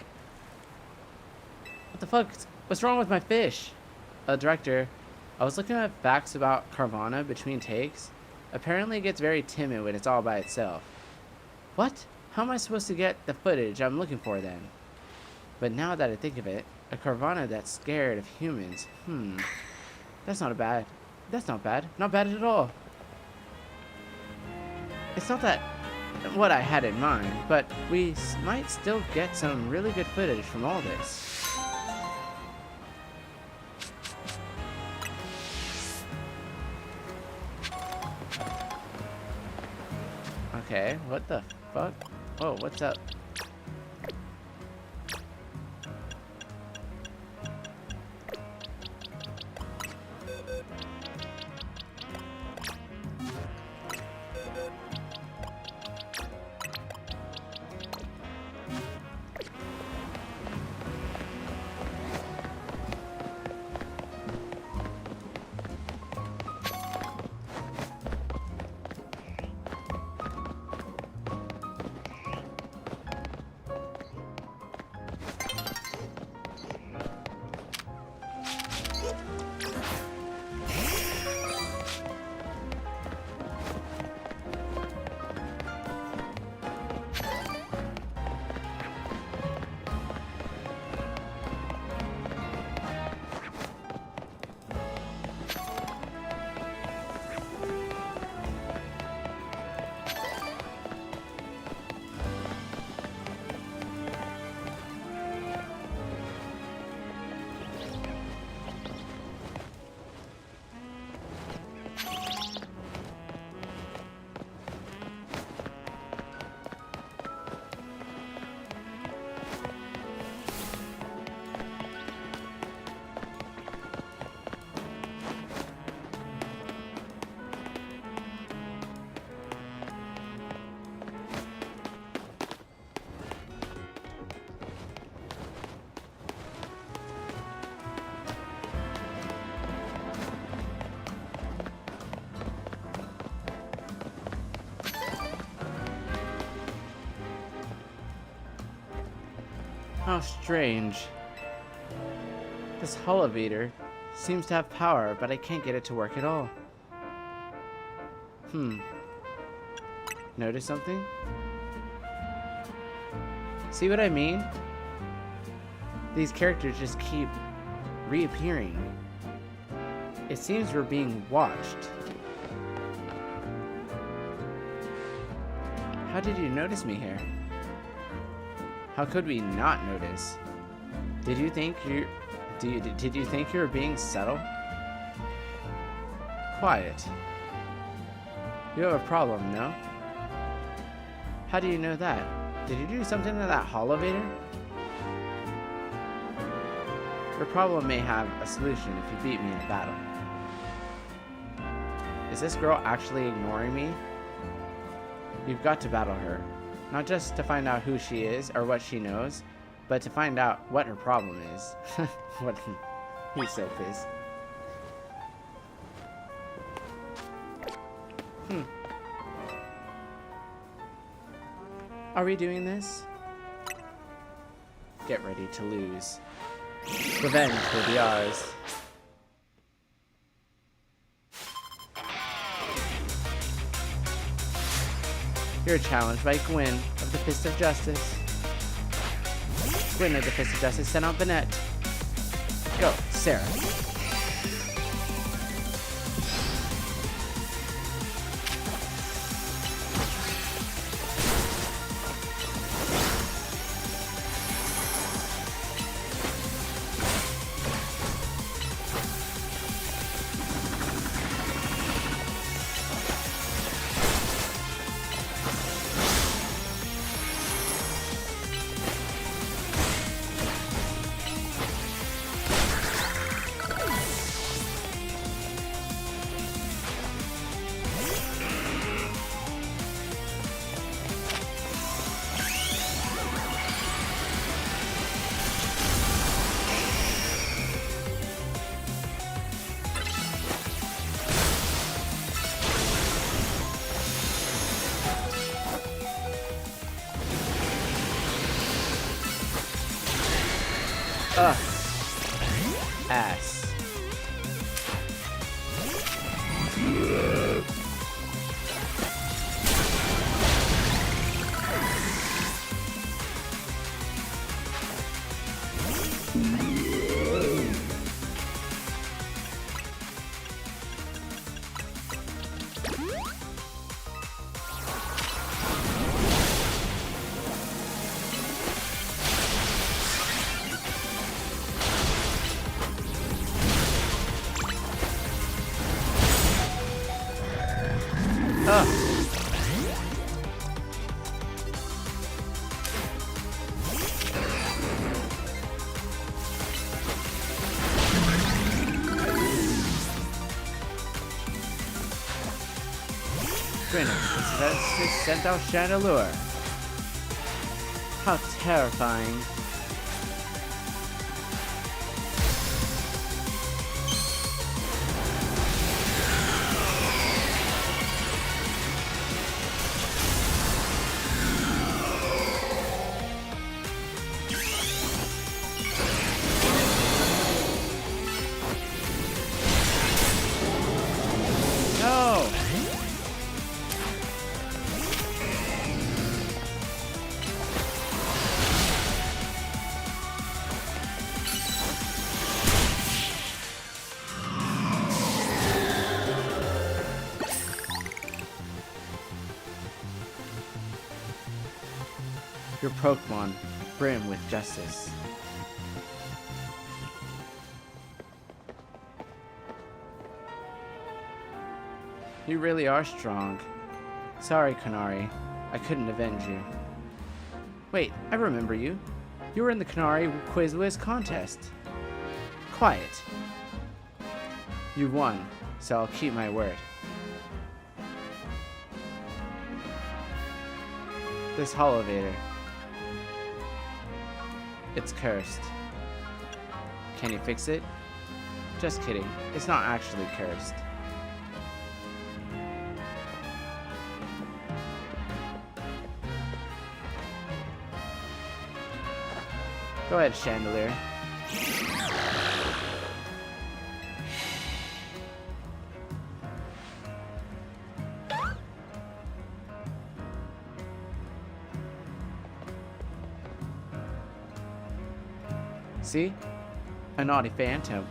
Speaker 1: What the fuck? What's wrong with my fish? Director, I was looking at facts about Carvana between takes. Apparently it gets very timid when it's all by itself. What? How am I supposed to get the footage I'm looking for then? But now that I think of it, a Carvana that's scared of humans, that's not bad. That's not bad. Not bad at all. It's not that what I had in mind, but we might still get some really good footage from all this. Okay, what the fuck? Whoa, what's up? How strange. This holometer seems to have power, but I can't get it to work at all. Notice something? See what I mean? These characters just keep reappearing. It seems we're being watched. How did you notice me here? How could we not notice? Did you think you were being subtle? Quiet. You have a problem, no? How do you know that? Did you do something to that holovator? Your problem may have a solution if you beat me in a battle. Is this girl actually ignoring me? You've got to battle her. Not just to find out who she is or what she knows, but to find out what her problem is. What? He's so pissed. Are we doing this? Get ready to lose. Revenge will be ours. You're challenged by Gwyn of the Fist of Justice. Gwyn of the Fist of Justice sent out Banette. Go, Sarah. Ugh. Ass. Sent out Chandelure. How terrifying. No! Your Pokémon brim with justice. You really are strong. Sorry, Canary. I couldn't avenge you. Wait, I remember you. You were in the Canary Quiz Wiz contest. Quiet. You won, so I'll keep my word. This holovator. It's cursed. Can you fix it? Just kidding. It's not actually cursed. Go ahead, Chandelier. See? A naughty phantom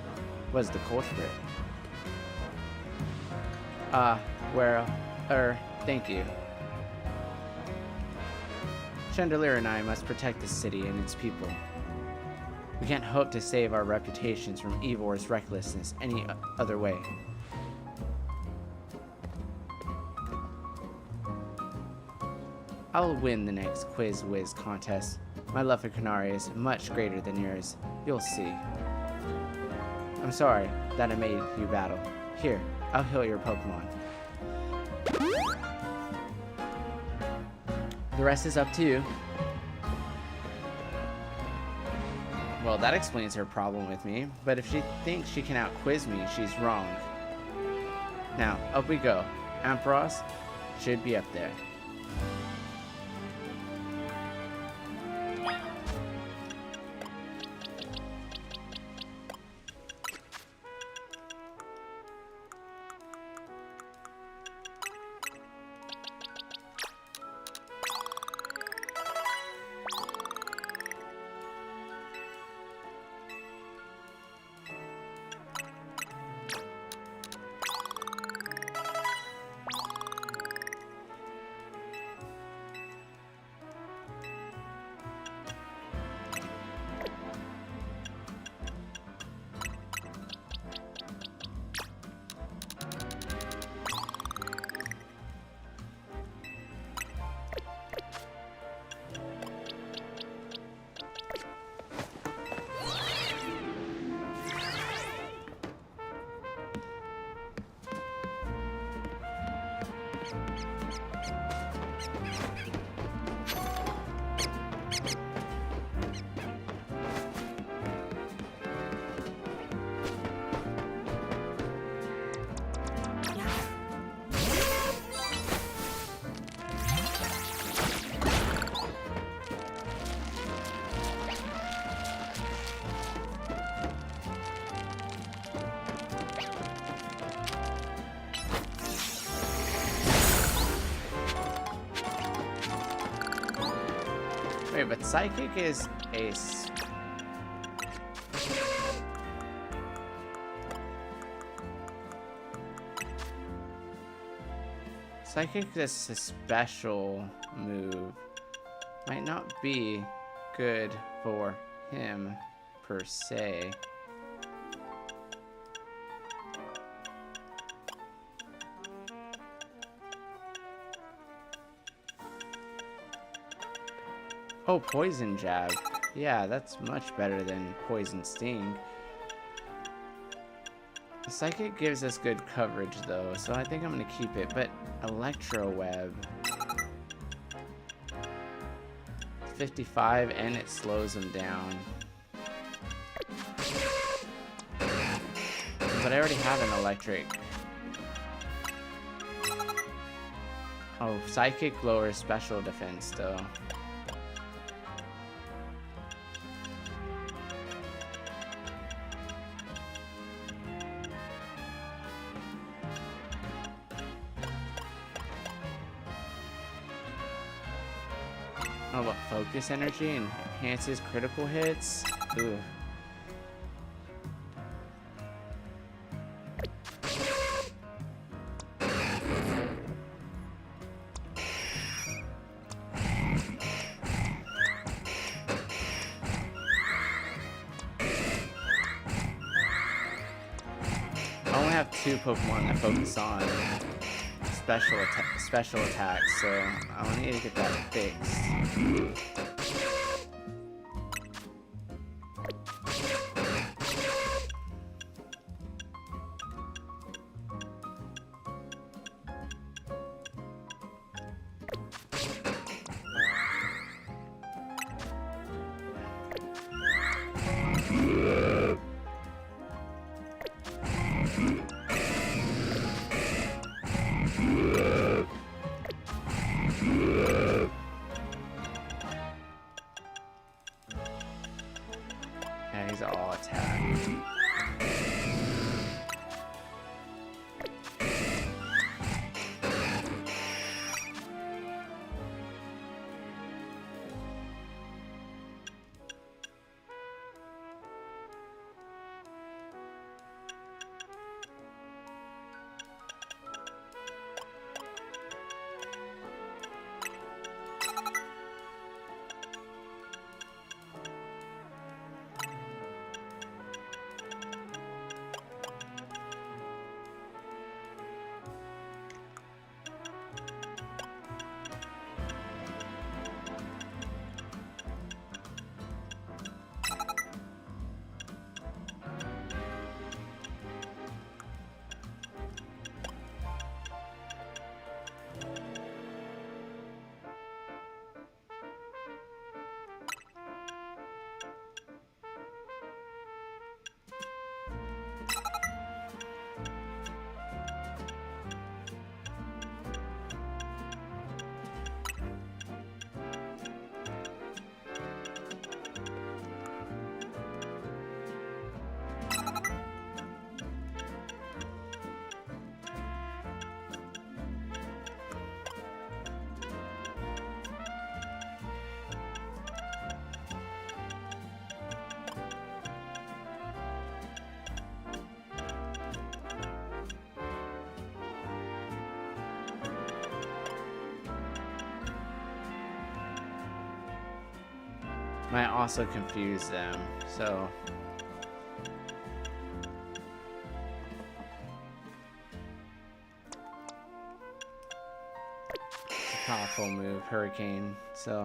Speaker 1: was the culprit. Thank you. Chandelier and I must protect the city and its people. We can't hope to save our reputations from Eeyore's recklessness any other way. I'll win the next Quiz Whiz contest. My love for Canary is much greater than yours. You'll see. I'm sorry that I made you battle. Here, I'll heal your Pokemon. The rest is up to you. Well, that explains her problem with me, but if she thinks she can out-quiz me, she's wrong. Now, up we go. Ampharos should be up there. Wait, but Psychic is a... Psychic is a special move. Might not be good for him, per se. Oh, Poison Jab. Yeah, that's much better than Poison Sting. Psychic gives us good coverage though, so I think I'm gonna keep it, but Electro Web. 55 and it slows him down. But I already have an electric. Oh, Psychic lowers special defense though. Oh, but Focus Energy enhances critical hits? Ooh. I only have 2 Pokemon that focus on special attacks, so I need to get that fixed. might also confuse them. So powerful move, Hurricane. So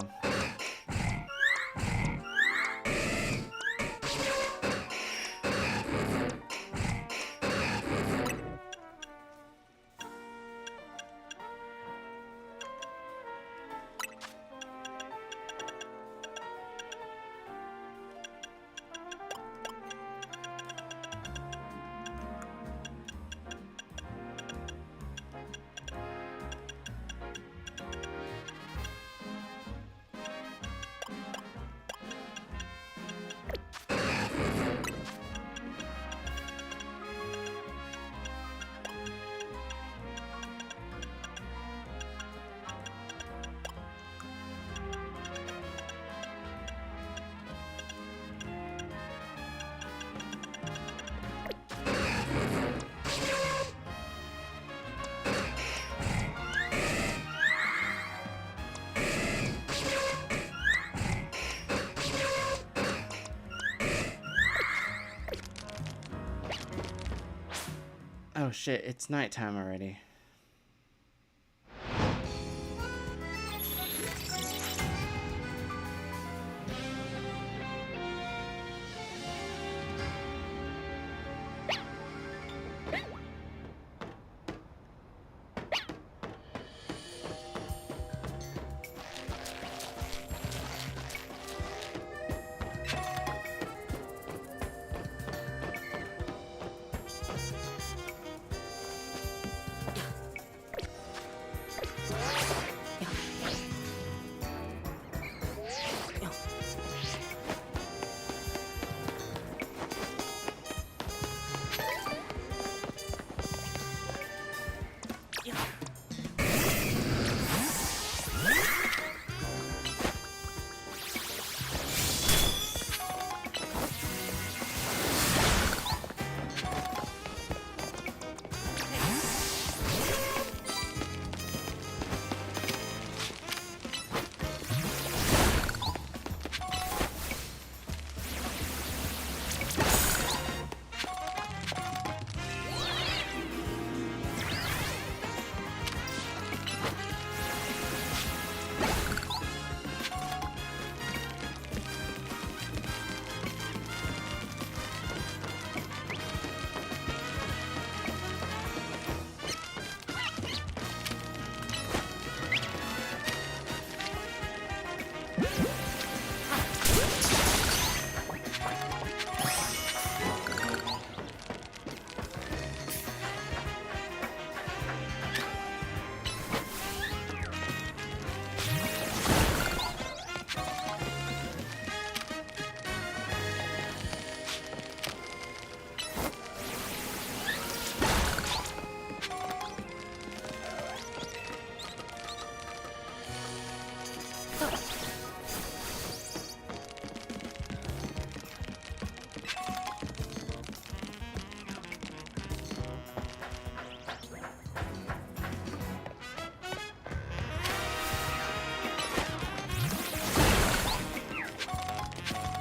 Speaker 1: oh shit, it's nighttime already.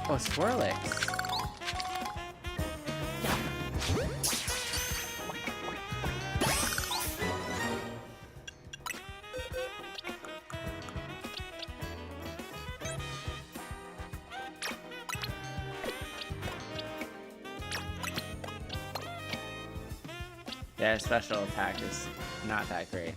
Speaker 1: Oh, Swirlix. Yeah, special attack is not that great.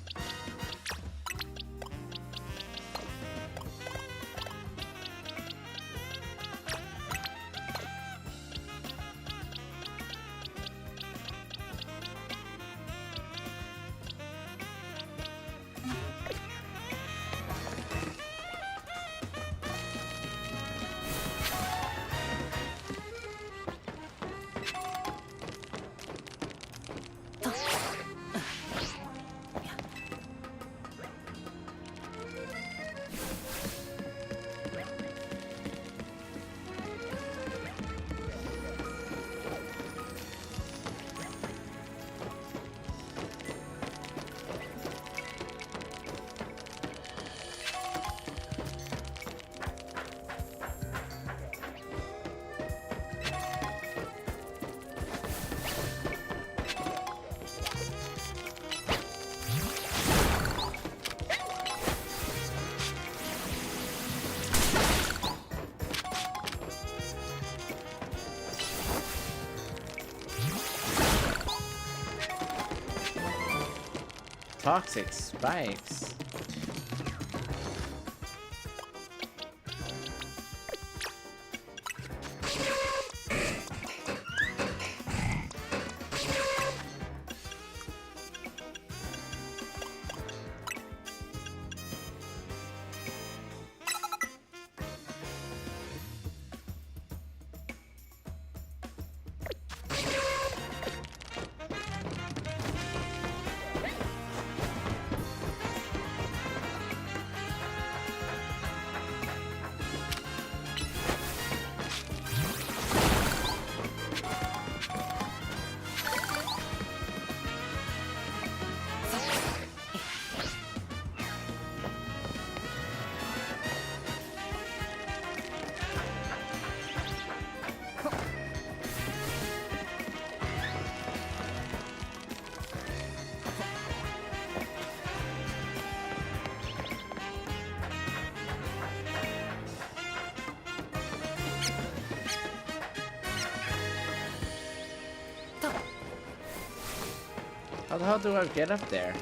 Speaker 1: toxic spikes. How the hell do I get up there?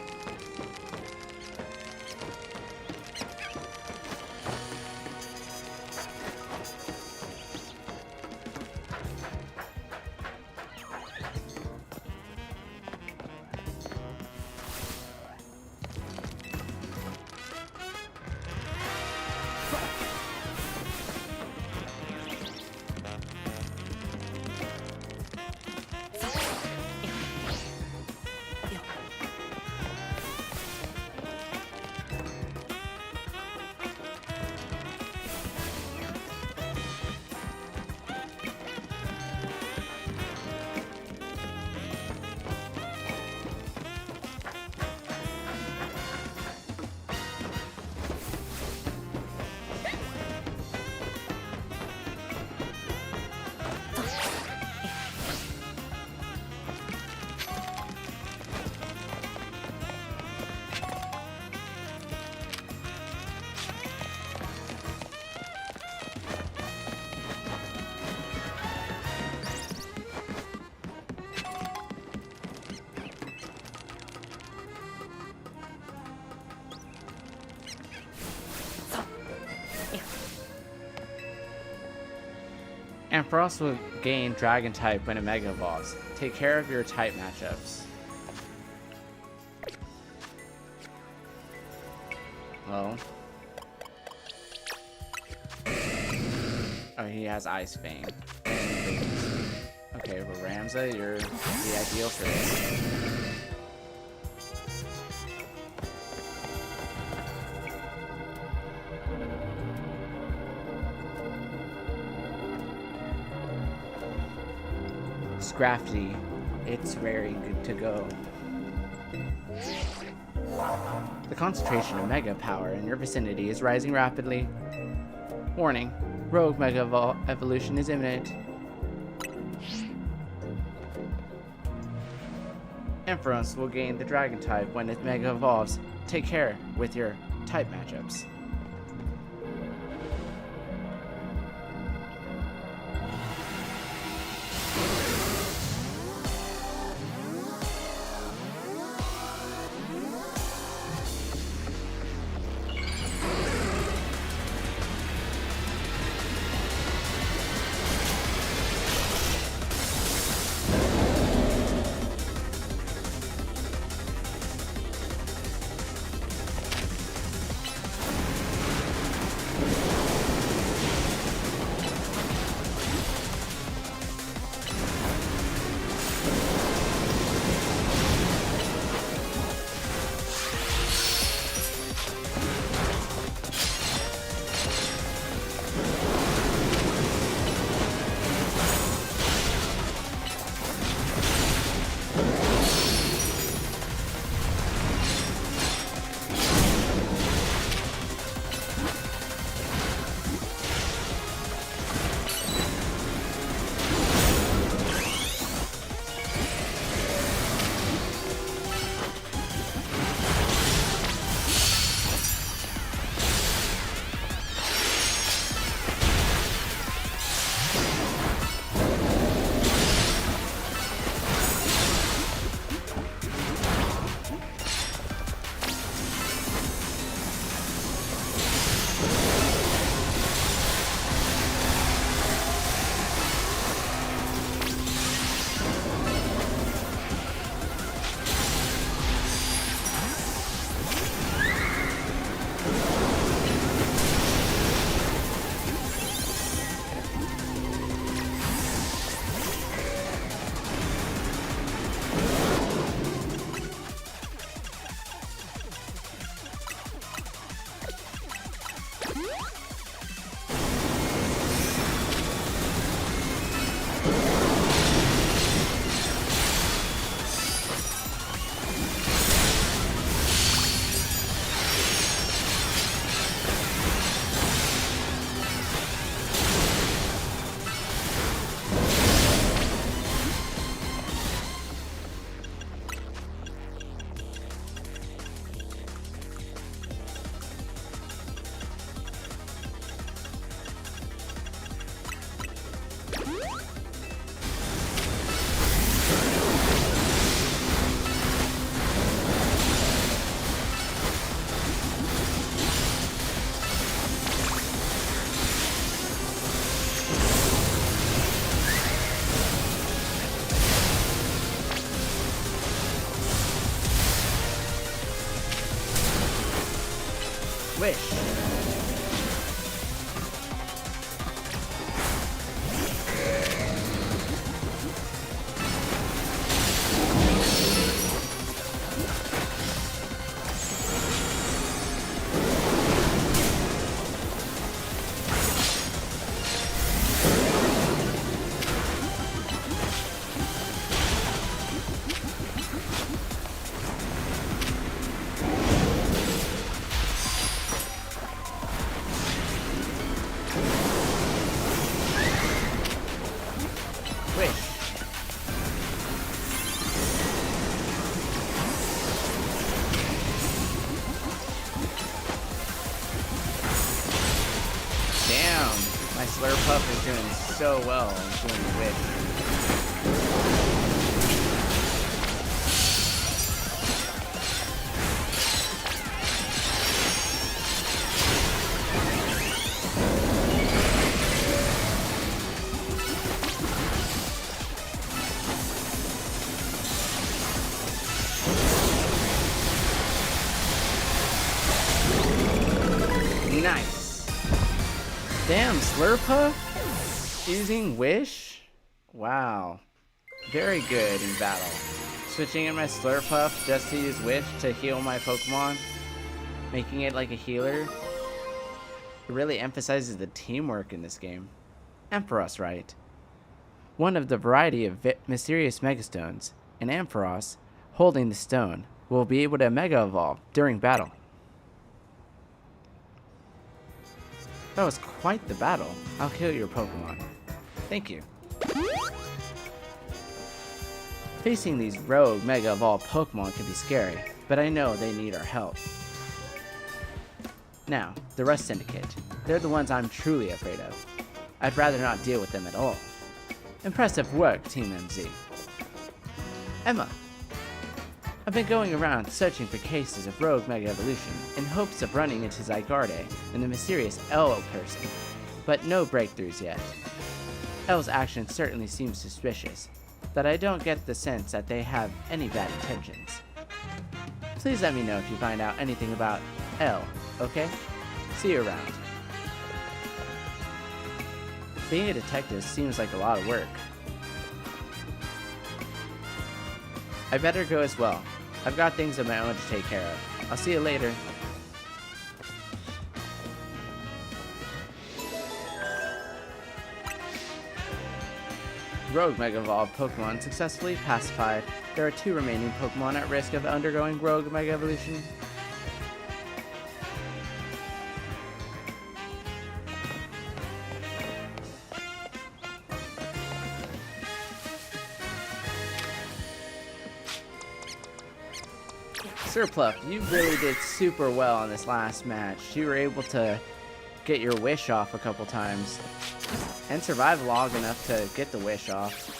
Speaker 1: Ampharos will gain Dragon type when it Mega Evolves. Take care of your type matchups. Well. Oh, he has Ice Fang. Okay, well, Ramza, you're the ideal for this. Scrafty, it's very good to go. The concentration of Mega power in your vicinity is rising rapidly. Warning, Rogue Mega Evolution is imminent. Ampharos will gain the Dragon type when it Mega Evolves. Take care with your type matchups. Wish. Damn, my Slurpuff is doing so well in doing Wish. Nice. Damn, Slurpuff using Wish? Wow. Very good in battle. Switching in my Slurpuff just to use Wish to heal my Pokemon, making it like a healer. It really emphasizes the teamwork in this game. Ampharos, right? One of the variety of mysterious Megastones, and Ampharos, holding the stone, will be able to Mega Evolve during battle. That was quite the battle. I'll kill your Pokemon. Thank you. Facing these rogue Mega Evolved Pokemon can be scary, but I know they need our help. Now, the Rust Syndicate. They're the ones I'm truly afraid of. I'd rather not deal with them at all. Impressive work, Team MZ. Emma. I've been going around searching for cases of rogue Mega Evolution in hopes of running into Zygarde and the mysterious L person, but no breakthroughs yet. L's action certainly seems suspicious, but I don't get the sense that they have any bad intentions. Please let me know if you find out anything about L, okay? See you around. Being a detective seems like a lot of work. I better go as well. I've got things of my own to take care of. I'll see you later. Rogue Mega Evolved Pokemon successfully pacified. There are 2 remaining Pokemon at risk of undergoing Rogue Mega Evolution. Slurpuff, you really did super well in this last match. You were able to get your Wish off a couple times and survive long enough to get the Wish off.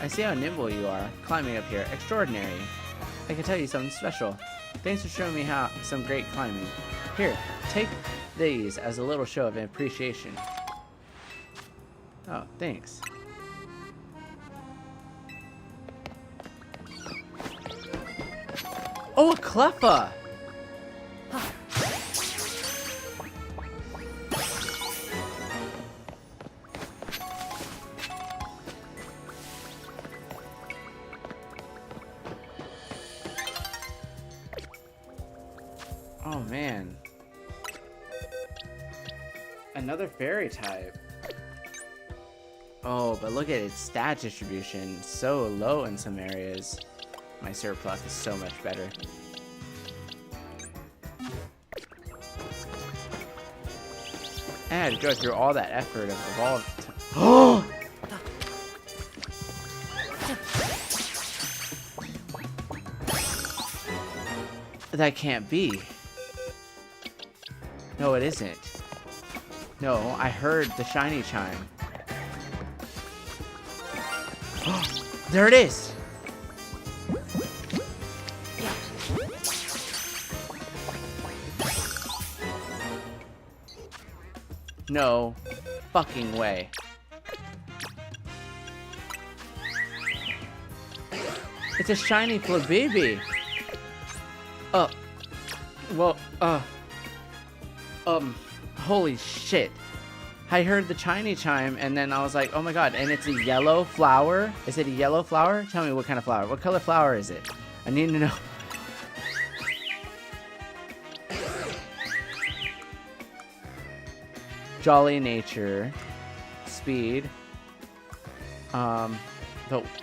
Speaker 1: I see how nimble you are, climbing up here. Extraordinary. I can tell you something special. Thanks for showing me some great climbing. Here, take these as a little show of appreciation. Oh, thanks. Oh, a Cleffa! Oh man. Another fairy type. Oh, but look at its stat distribution. So low in some areas. My Slurpuff is so much better. I had to go through all that effort of evolved. Oh! That can't be. No, it isn't. No, I heard the shiny chime. There it is! No fucking way. It's a shiny Flabébé. Well, holy shit. I heard the shiny chime and then I was like, oh my god, and it's a yellow flower? Is it a yellow flower? Tell me what kind of flower. What color flower is it? I need to know. Jolly nature. Speed. But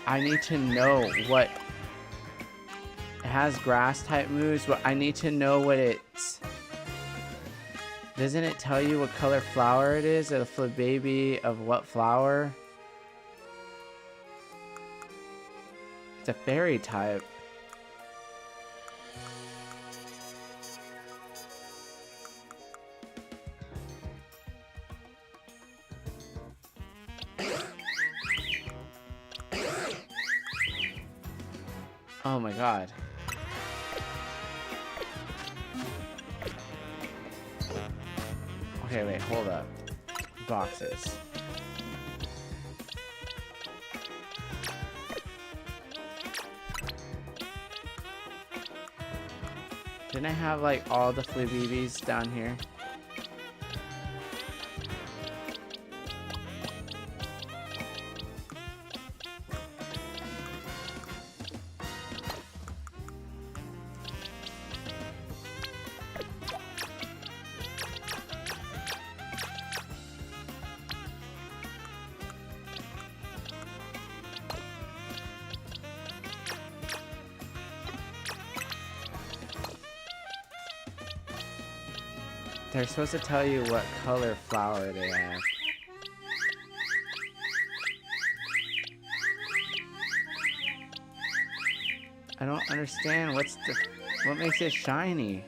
Speaker 1: I need to know what... It has grass type moves, but I need to know what it's... Doesn't it tell you what color flower it is? A Flabébé of what flower? It's a fairy type. Oh my god. Okay, wait, hold up. Boxes. Didn't I have like all the Flabébés down here? They're supposed to tell you what color flower they have. I don't understand what makes it shiny.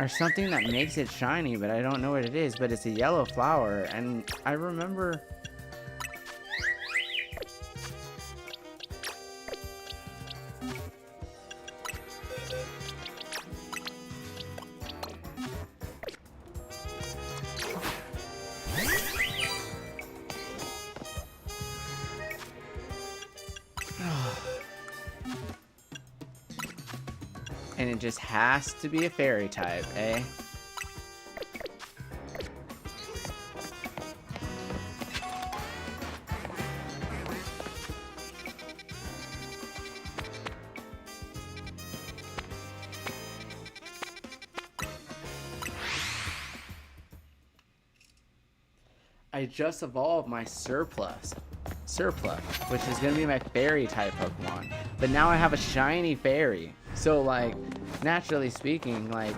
Speaker 1: Or something that makes it shiny, but I don't know what it is, but it's a yellow flower, and I remember... And it just has to be a fairy type, eh? I just evolved my Slurpuff, which is going to be my fairy type Pokemon. But now I have a shiny fairy. So, like, naturally speaking, like...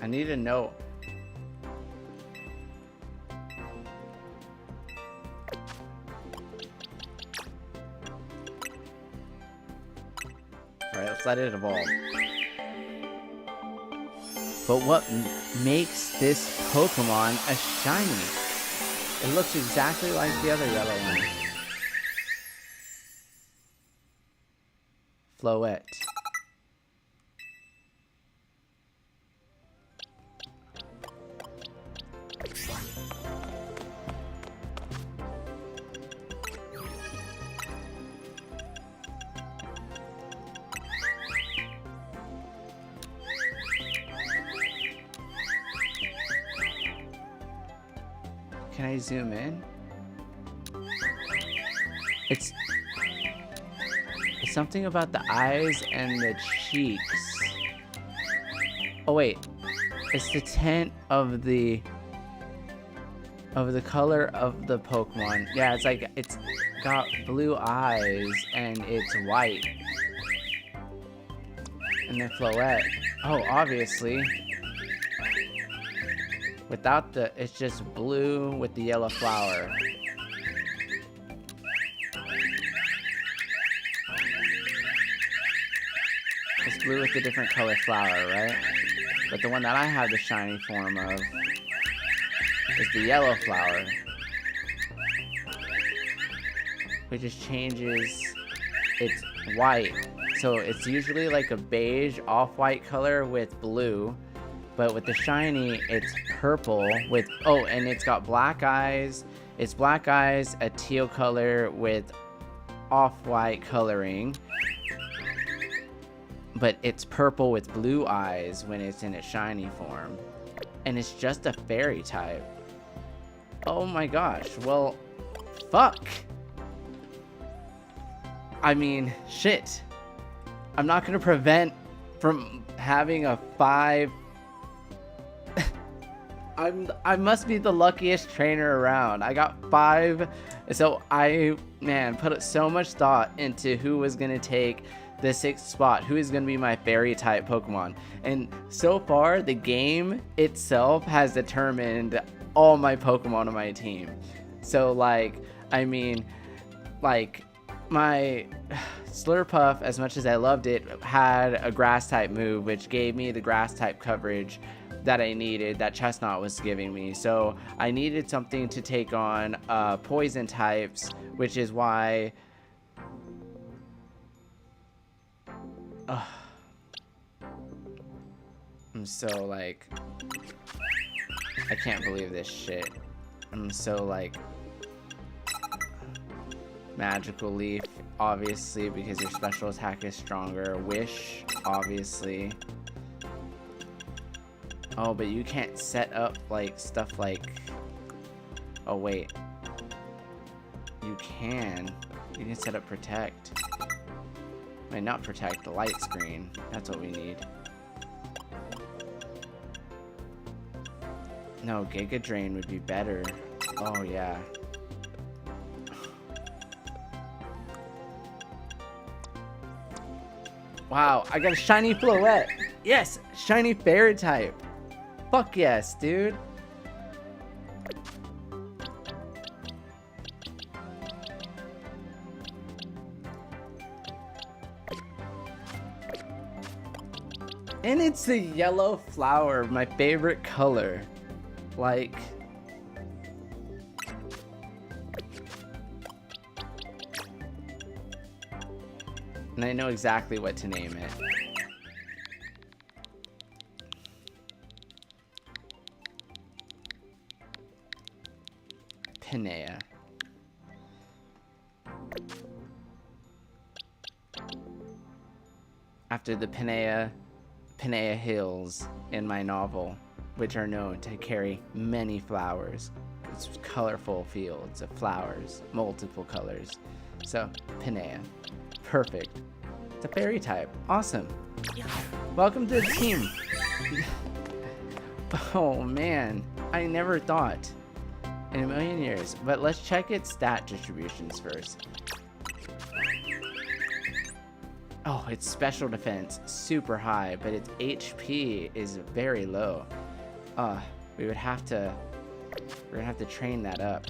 Speaker 1: I need to know... Alright, let's let it evolve. But what makes this Pokemon a shiny? It looks exactly like the other yellow one. Floette. Can I zoom in? It's something about the eyes and the cheeks. Oh wait, it's the tint of the color of the Pokemon. Yeah, it's like it's got blue eyes and it's white. And the floette. Oh, obviously. Without the, it's just blue with the yellow flower. It's blue with the different color flower, right? But the one that I have the shiny form of is the yellow flower. Which just changes, it's white. So it's usually like a beige off-white color with blue. But with the shiny, it's purple with, oh, and it's got black eyes. It's black eyes, a teal color with off-white coloring. But it's purple with blue eyes when it's in its shiny form. And it's just a fairy type. Oh my gosh, well, fuck. I mean, shit. I'm not gonna prevent from having a 5. I must be the luckiest trainer around. I got 5. So I, man, put so much thought into who was gonna take the 6th spot, who is gonna be my fairy type Pokemon. And so far, the game itself has determined all my Pokemon on my team. So like, I mean, like, my Slurpuff, as much as I loved it, had a grass type move, which gave me the grass type coverage that I needed, that Chestnut was giving me. So I needed something to take on poison types, which is why I'm so like, I can't believe this shit. I'm so like, Magical Leaf, obviously, because your special attack is stronger. Wish, obviously. Oh, but you can't set up like stuff like, oh wait, you can set up Protect. Wait, not Protect, the light screen. That's what we need. No, Giga Drain would be better. Oh yeah. Wow, I got a shiny Floette. Yes, shiny fairy type. Fuck yes, dude. And it's the yellow flower, my favorite color. Like, and I know exactly what to name it. Pinea. After the Pinea Hills in my novel, which are known to carry many flowers. It's colorful fields of flowers, multiple colors. So, Pinea. Perfect. It's a fairy type. Awesome. Welcome to the team. Oh man, I never thought in a million years. But let's check its stat distributions first. Oh, its special defense super high, but its HP is very low. We're gonna have to train that up.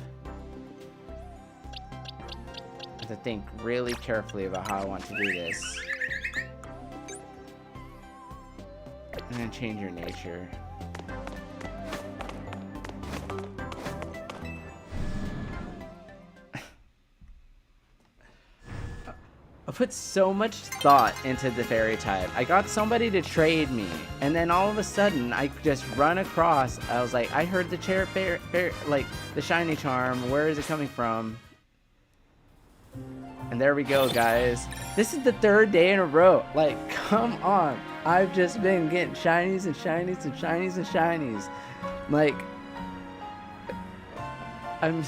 Speaker 1: I have to think really carefully about how I want to do this. I'm gonna change your nature. I put so much thought into the fairy type. I got somebody to trade me, and then all of a sudden, I just run across. I was like, I heard the like the shiny charm. Where is it coming from? And there we go, guys. This is the 3rd day in a row. Like, come on. I've just been getting shinies and shinies and shinies and shinies. Like, I'm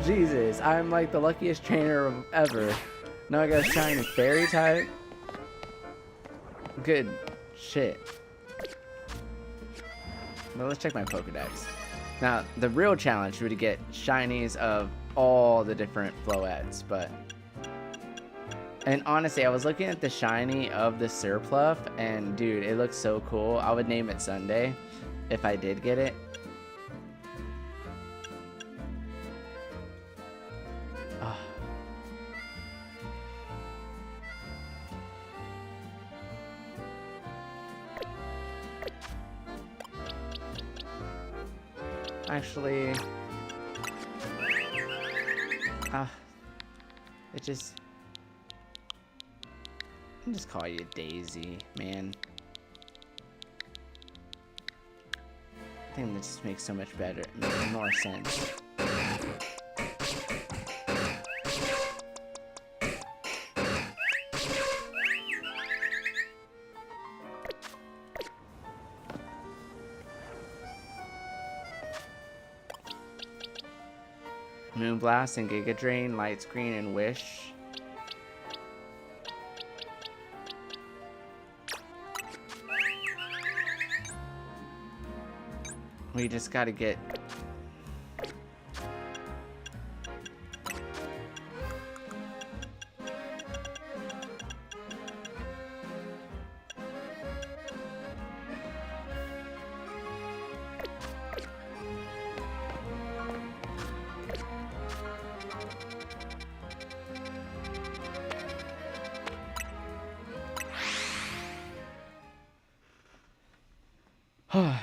Speaker 1: Jesus, I'm like the luckiest trainer ever. Now I got a shiny fairy type. Good shit. Well, let's check my Pokedex. Now, the real challenge would be to get shinies of all the different Floettes, but... And honestly, I was looking at the shiny of the Slurpuff, and dude, it looks so cool. I would name it Sunday if I did get it. Oh. Actually, it just... I'll just call you Daisy, man. I think that just makes so much better, more sense. Moonblast and Giga Drain, Light Screen, and Wish. We just gotta get...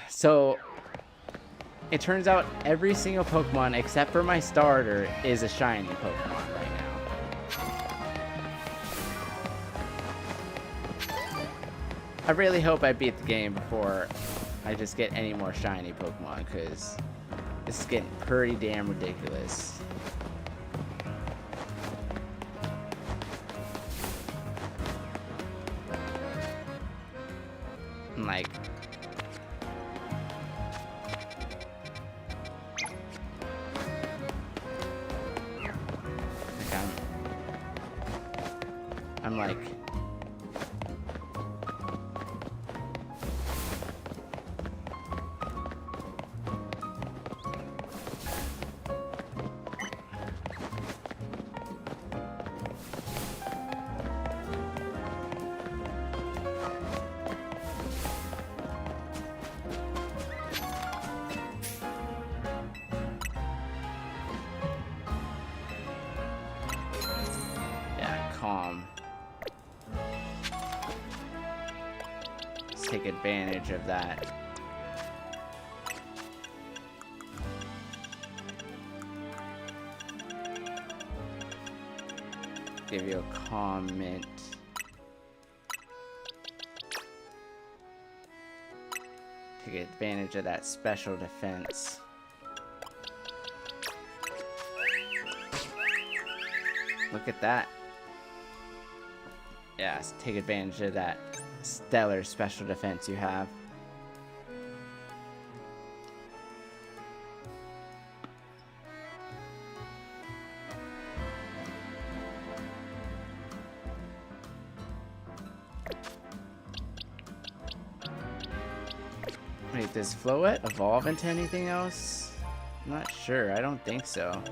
Speaker 1: So... It turns out every single Pokemon except for my starter is a shiny Pokemon right now. I really hope I beat the game before I just get any more shiny Pokemon, because this is getting pretty damn ridiculous. And like... I'm like... Yeah, calm. Take advantage of that. Give you a comment. Take advantage of that special defense. Look at that. Yes, take advantage of that stellar special defense you have. Wait, does Floette evolve into anything else? I'm not sure. I don't think so.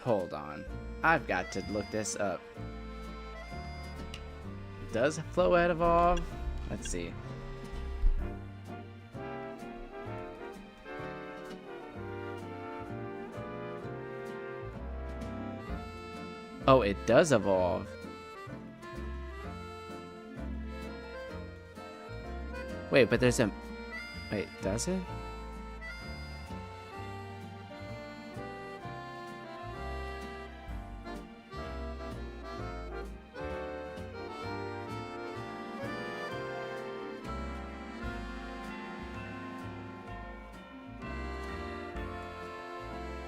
Speaker 1: Hold on. I've got to look this up. Does Floette evolve? Let's see. Oh, it does evolve. Wait, but there's a... Wait, does it?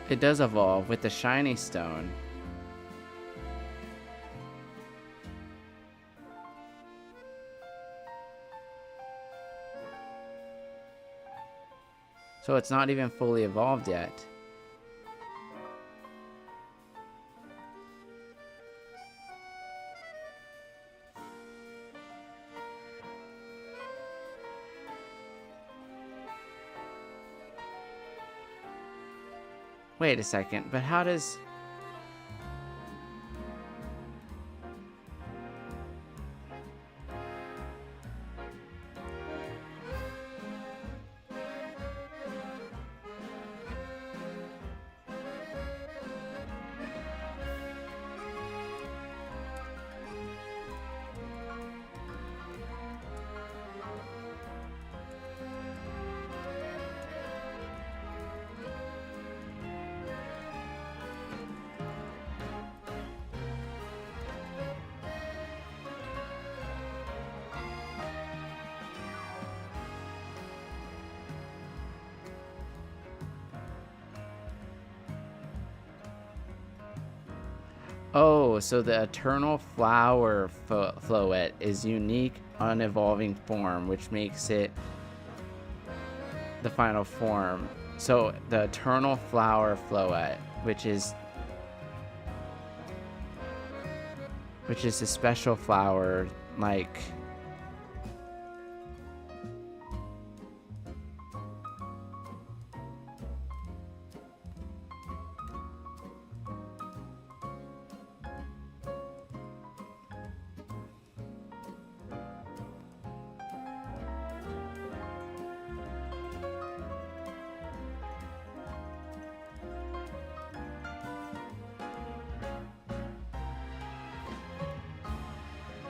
Speaker 1: It does evolve with the shiny stone. So it's not even fully evolved yet. Wait a second, but how does... Oh, so the Eternal Flower Floette is unique, unevolving form, which makes it the final form. So the Eternal Flower Floette, which is a special flower, like...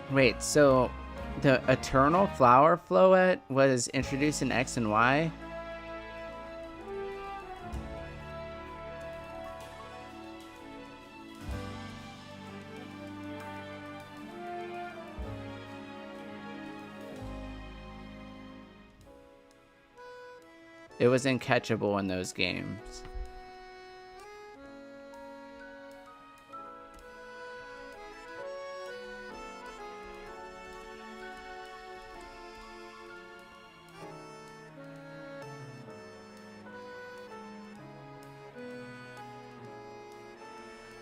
Speaker 1: Wait, so the Eternal Flower Floette was introduced in X and Y? It was uncatchable in those games.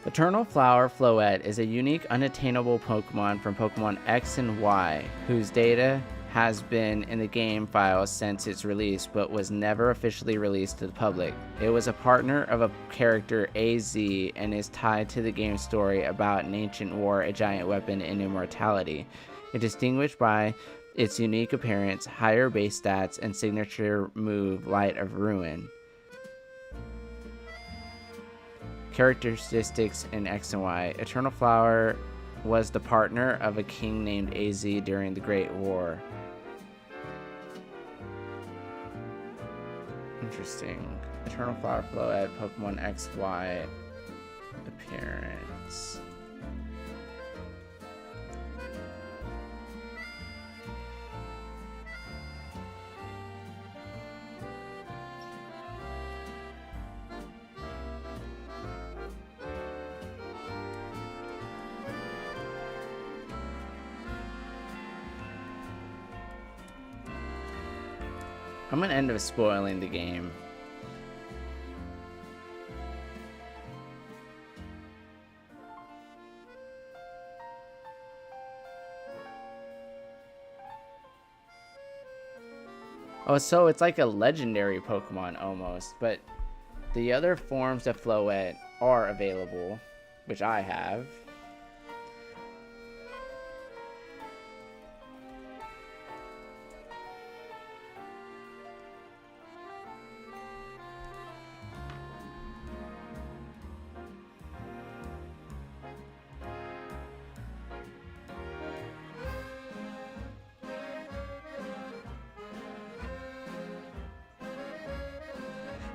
Speaker 1: Eternal Flower Floette is a unique, unattainable Pokemon from Pokemon X and Y, whose data has been in the game files since its release, but was never officially released to the public. It was a partner of a character AZ and is tied to the game's story about an ancient war, a giant weapon, and immortality. It is distinguished by its unique appearance, higher base stats, and signature move, Light of Ruin. Characteristics in X and Y. Eternal Flower was the partner of a king named AZ during the Great War. Interesting. Eternal Flower Floette, Pokemon XY appearance. I'm gonna end up spoiling the game. Oh, so it's like a legendary Pokemon almost, but the other forms of Floette are available, which I have.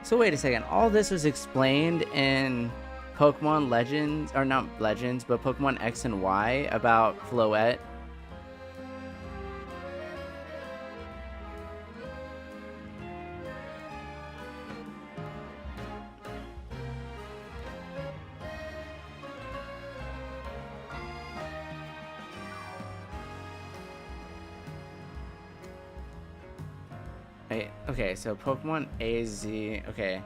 Speaker 1: So wait a second, all this was explained in Pokemon Legends, or not Legends, but Pokemon X and Y about Floette? Wait, okay, so Pokemon AZ, okay.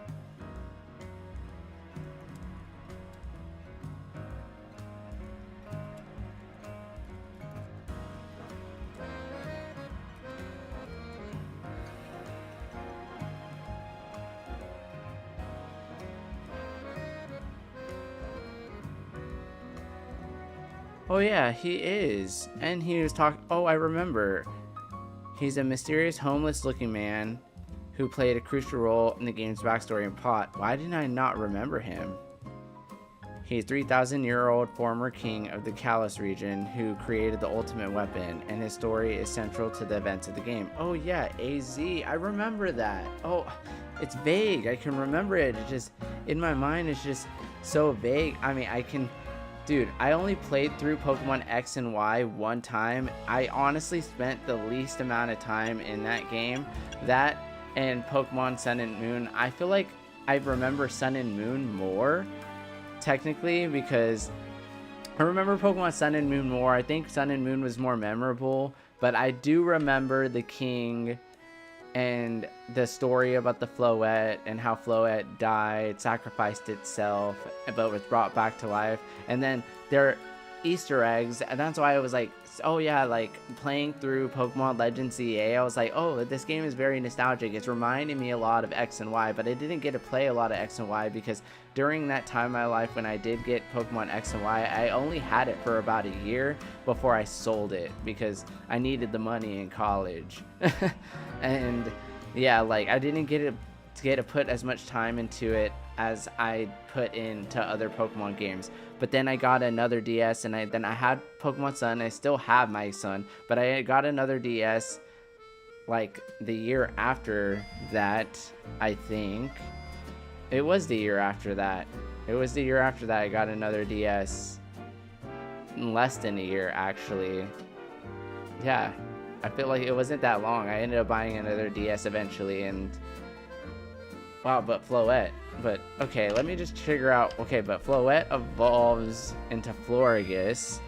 Speaker 1: Oh yeah, he is. And he was talking, oh, I remember. He's a mysterious, homeless-looking man who played a crucial role in the game's backstory and plot. Why did I not remember him? He's a 3,000-year-old former king of the Kalos region who created the ultimate weapon, and his story is central to the events of the game. Oh yeah, AZ, I remember that. Oh, it's vague. I can remember it. It just, in my mind, it's just so vague. I mean, I can... Dude, I only played through Pokemon X and Y one time. I honestly spent the least amount of time in that game. That and Pokemon Sun and Moon. I feel like I remember Sun and Moon more, technically, because I remember Pokemon Sun and Moon more. I think Sun and Moon was more memorable, but I do remember the king and the story about the Floette and how Floette died, sacrificed itself, but was brought back to life. And then there are Easter eggs, and that's why I was like, oh yeah, like playing through Pokemon Legends Z-A, I was like, oh, this game is very nostalgic. It's reminding me a lot of X and Y, but I didn't get to play a lot of X and Y because during that time in my life when I did get Pokemon X and Y, I only had it for about a year before I sold it because I needed the money in college. And yeah, like I didn't get to put as much time into it as I put into other Pokemon games. But then I got another DS, and then I had Pokemon Sun. I still have my Sun, but I got another DS like the year after that. I think it was the year after that. It was the year after that I got another DS. Less than a year, actually. Yeah, I feel like it wasn't that long. I ended up buying another DS eventually, and wow, but Floette. But okay, let me just figure out. Okay, but Floette evolves into Florges,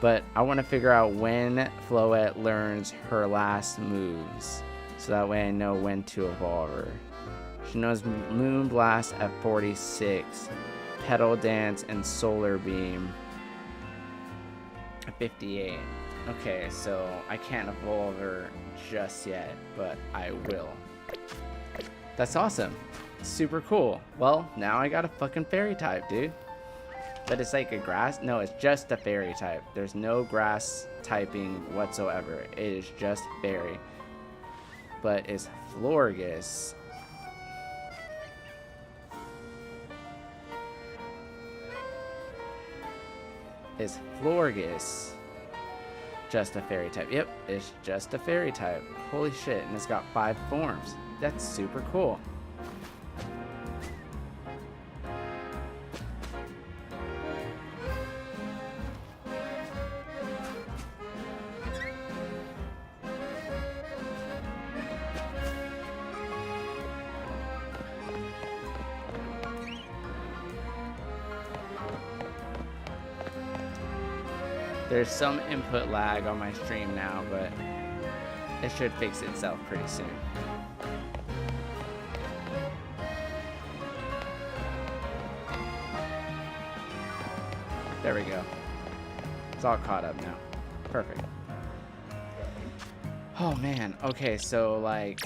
Speaker 1: but I want to figure out when Floette learns her last moves, so that way I know when to evolve her. She knows Moonblast at 46, Petal Dance, and Solar Beam at 58. Okay, so I can't evolve her just yet, but I will. That's awesome. Super cool. Well, now I got a fucking fairy type, dude. But it's like a grass? No, it's just a fairy type. There's no grass typing whatsoever. It is just fairy. But it's Florges. Is Florges just a fairy type? Yep, it's just a fairy type. Holy shit, and it's got 5 forms. That's super cool. There's some input lag on my stream now, but it should fix itself pretty soon. There we go. It's all caught up now. Perfect. Oh man, okay, so like...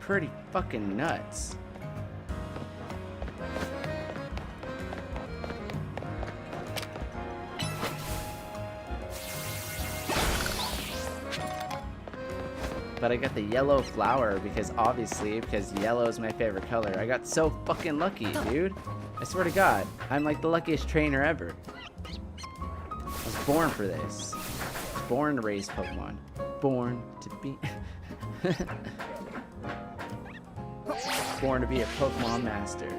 Speaker 1: pretty fucking nuts. But I got the yellow flower because yellow is my favorite color. I got so fucking lucky, dude. I swear to God, I'm like the luckiest trainer ever. I was born for this. Born to raise Pokemon. Born to be... born to be a Pokemon master.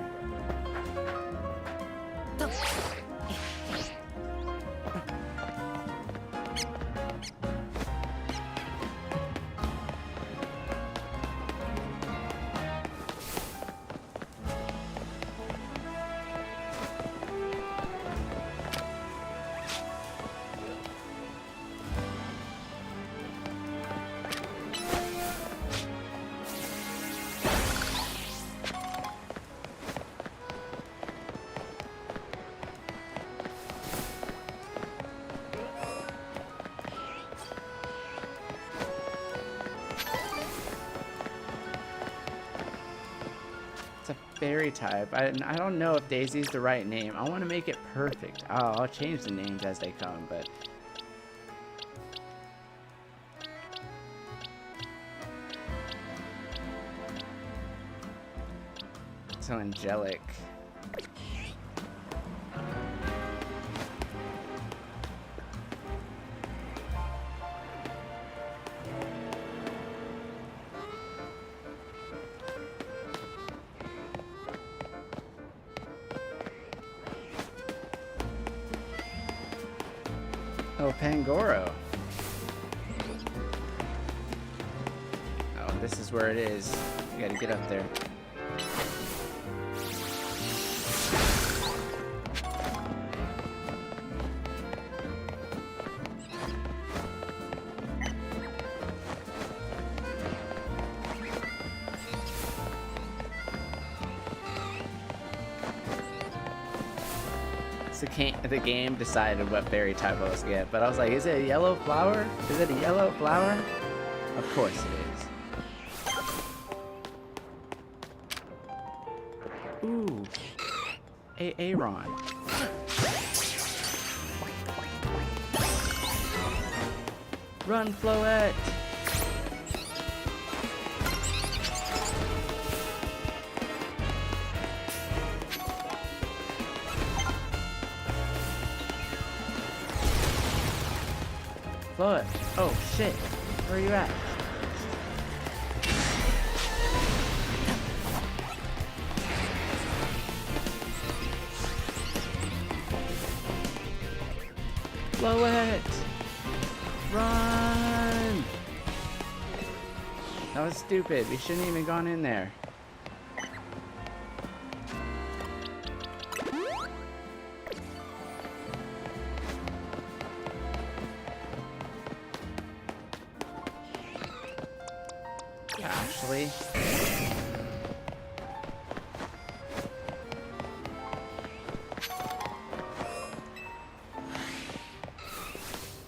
Speaker 1: a fairy type. I don't know if Daisy's the right name. I want to make it perfect. I'll change the names as they come, but... So angelic. Oh, Pangoro. Oh, this is where it is. You gotta get up there. The game decided what berry type I was get, but I was like, is it a yellow flower? Is it a yellow flower? Of course it is. Ooh. Aaron. Run, Floette! Floette. Oh shit. Where are you at? Floette! Run! That was stupid. We shouldn't even gone in there. Ashley.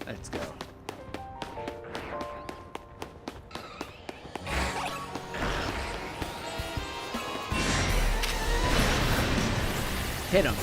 Speaker 1: Let's go. Hit him.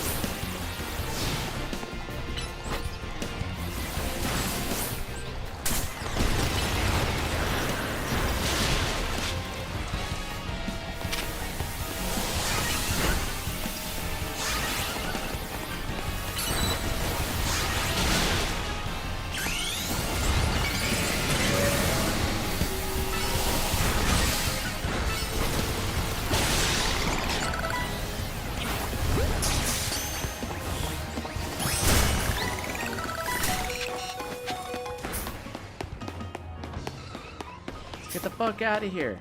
Speaker 1: Get the fuck out of here.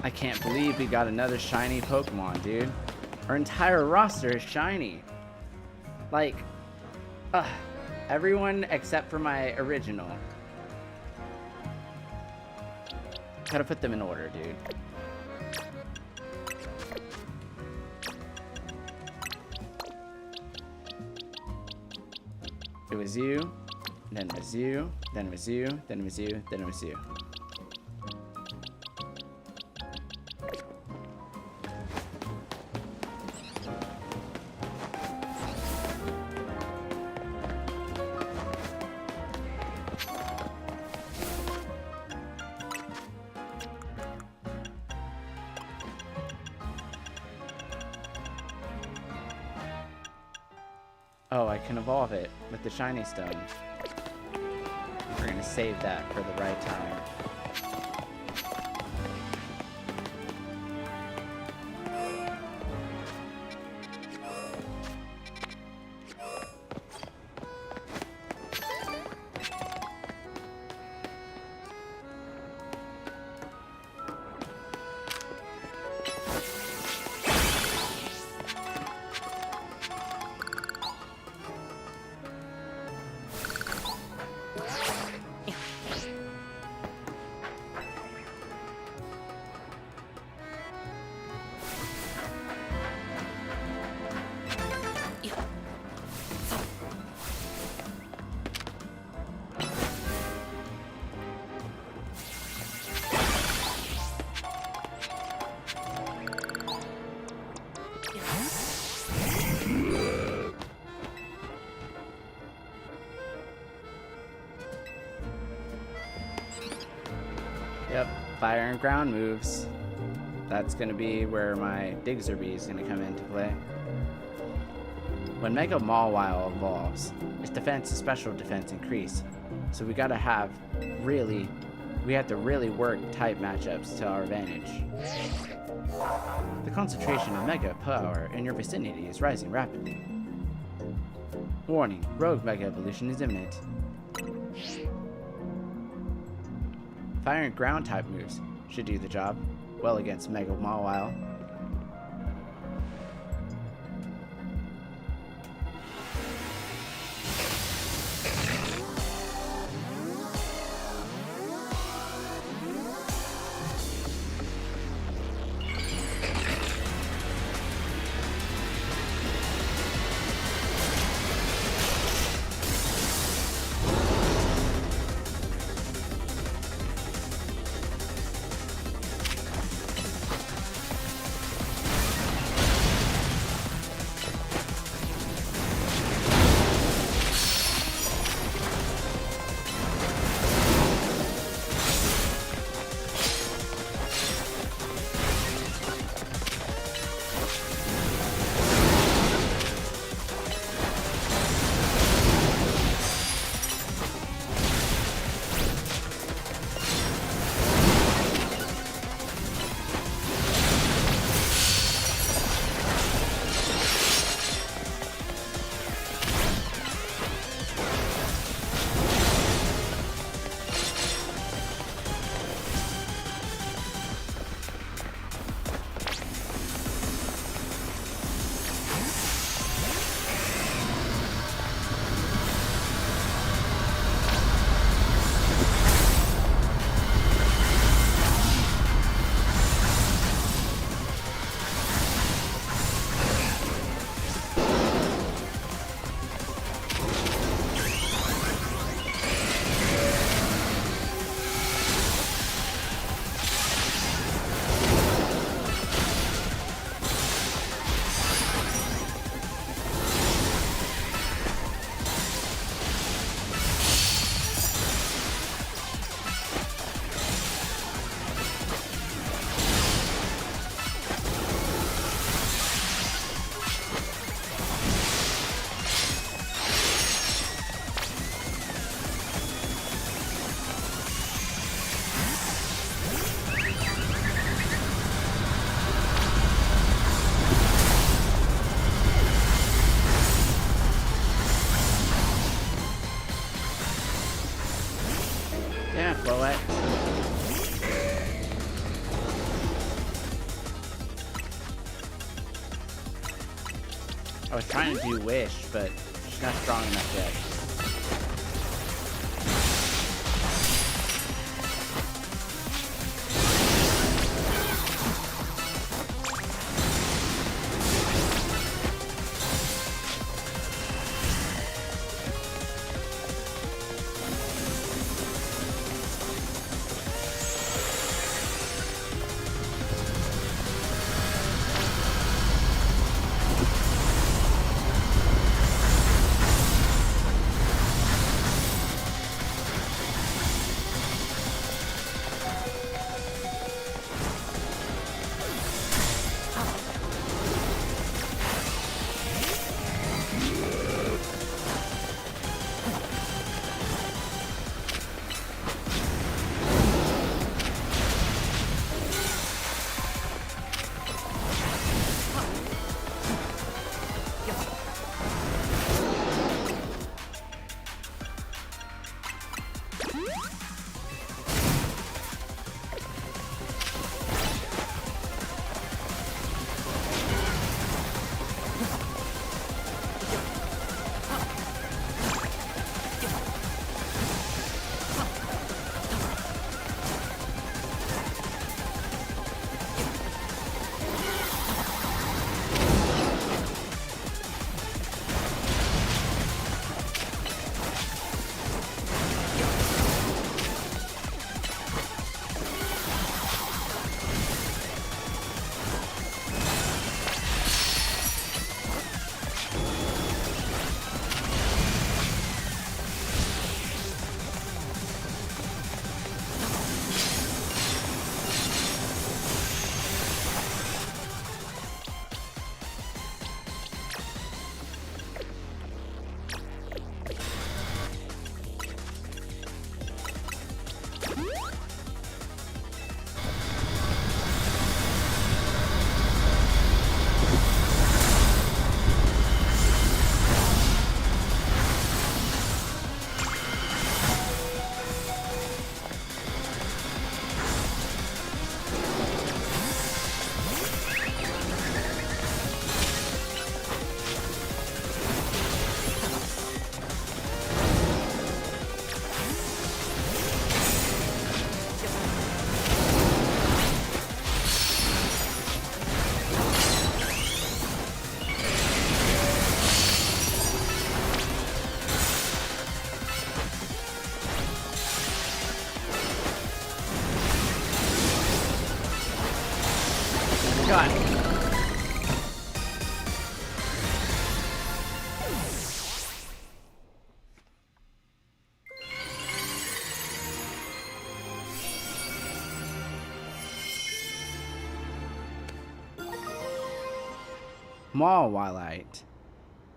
Speaker 1: I can't believe we got another shiny Pokemon, dude. Our entire roster is shiny. Like, everyone except for my original. Gotta put them in order, dude. It was you, then it was you, then it was you, then it was you, then it was you. Oh, I can evolve it with the shiny stone. We're gonna save that for the right time. Yep, fire and ground moves. That's gonna be where my Digzerby is gonna come into play. When Mega Mawile evolves, its defense and special defense increase. So we have to really work type matchups to our advantage. The concentration of Mega power in your vicinity is rising rapidly. Warning, Rogue Mega Evolution is imminent. Fire and ground type moves should do the job well against Mega Mawile. Bullet. I was trying to do Wish, but she's not strong enough yet. God. Mawilite.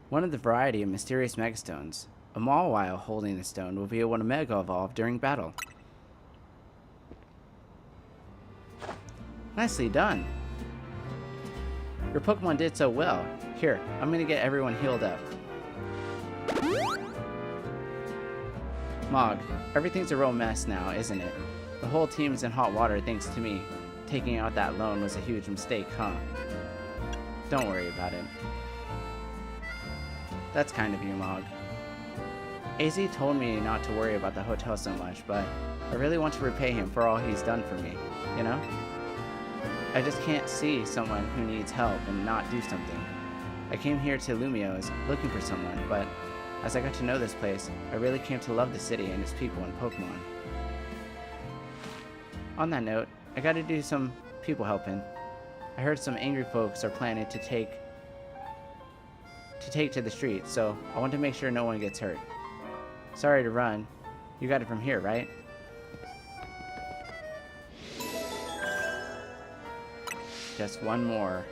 Speaker 1: One of the variety of mysterious megastones. A Mawile holding the stone will be able to mega evolve during battle. Nicely done. Your Pokemon did so well. Here, I'm gonna get everyone healed up. Mog, everything's a real mess now, isn't it? The whole team's in hot water thanks to me. Taking out that loan was a huge mistake, huh? Don't worry about it. That's kind of you, Mog. AZ told me not to worry about the hotel so much, but I really want to repay him for all he's done for me, you know? I just can't see someone who needs help and not do something. I came here to Lumiose looking for someone, but as I got to know this place, I really came to love the city and its people and Pokemon. On that note, I gotta do some people helping. I heard some angry folks are planning to take to the streets, so I want to make sure no one gets hurt. Sorry to run. You got it from here, right? Just one more.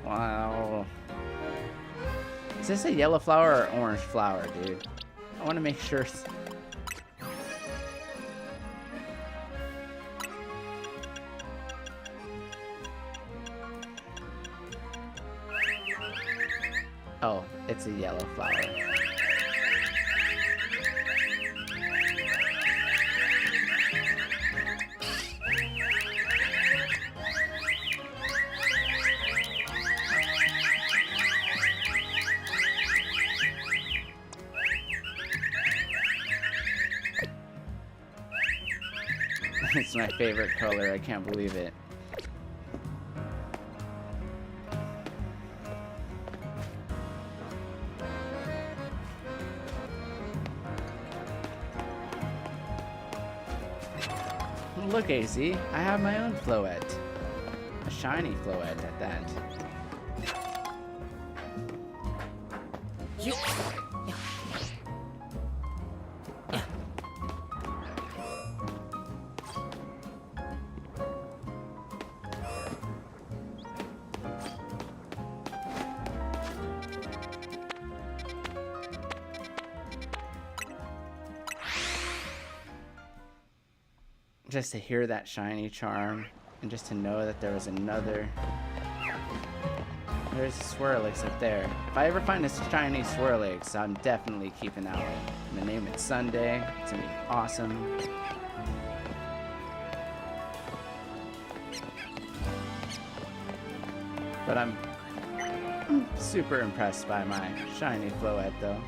Speaker 1: Wow. Is this a yellow flower or orange flower, dude? I want to make sure. Oh, it's a yellow flower. It's my favorite color, I can't believe it. Look, AC, I have my own Floette. A shiny Floette at that. Just to hear that shiny charm, and just to know that there was another. There's a Swirlix up there. If I ever find a shiny Swirlix, I'm definitely keeping that one. I'm gonna name it Sunday. It's gonna be awesome. But I'm super impressed by my shiny Floette, though.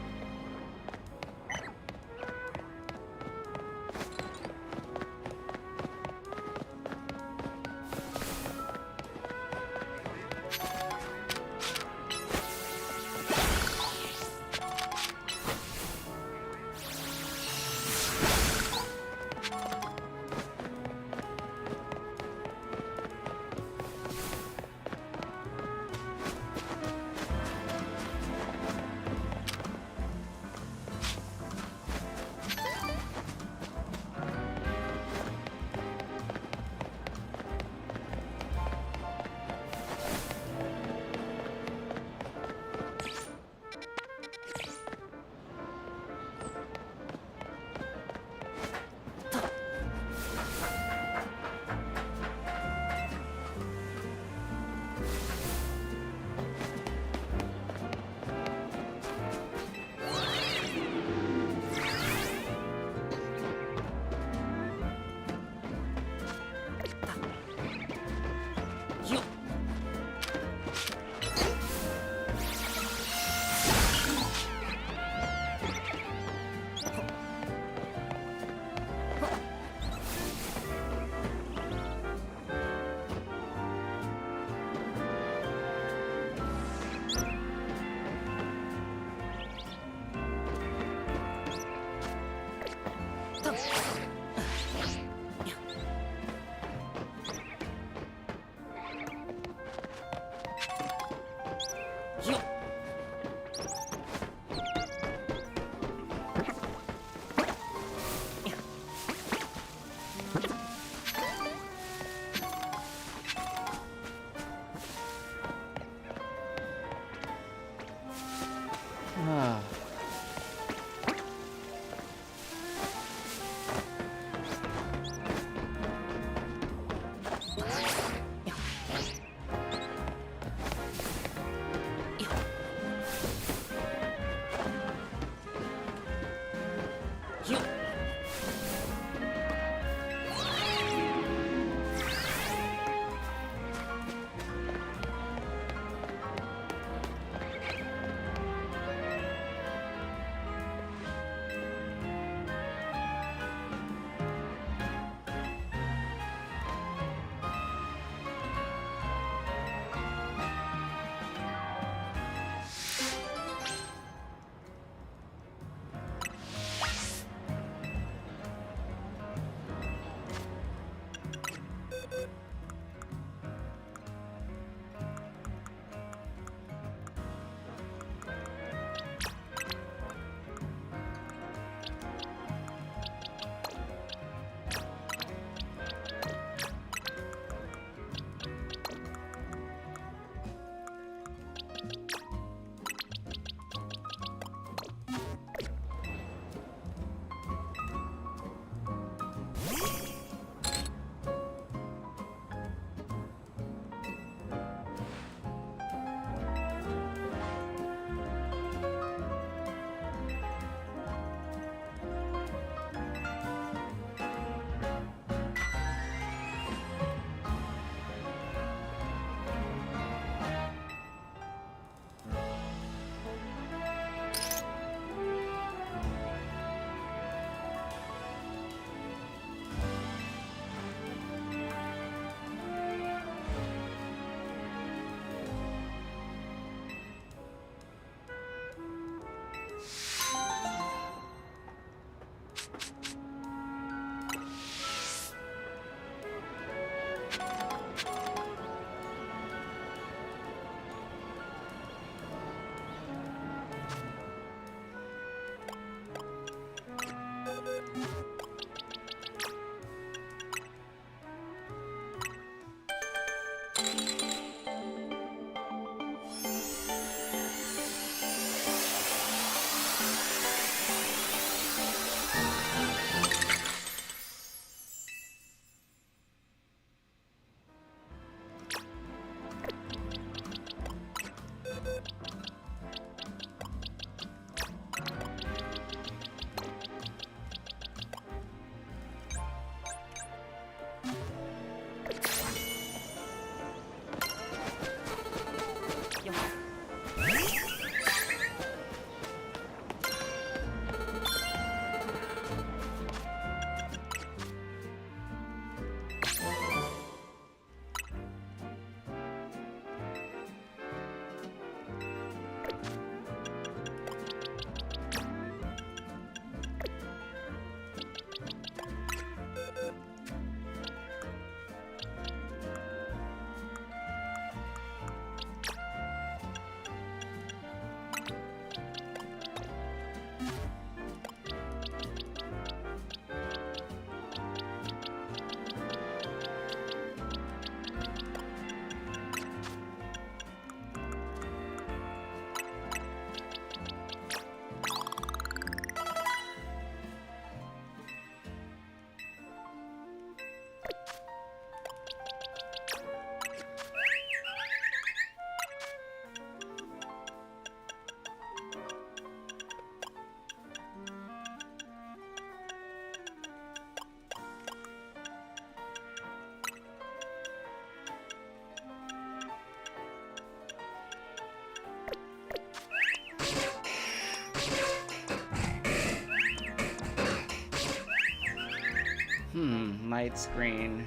Speaker 1: Light screen.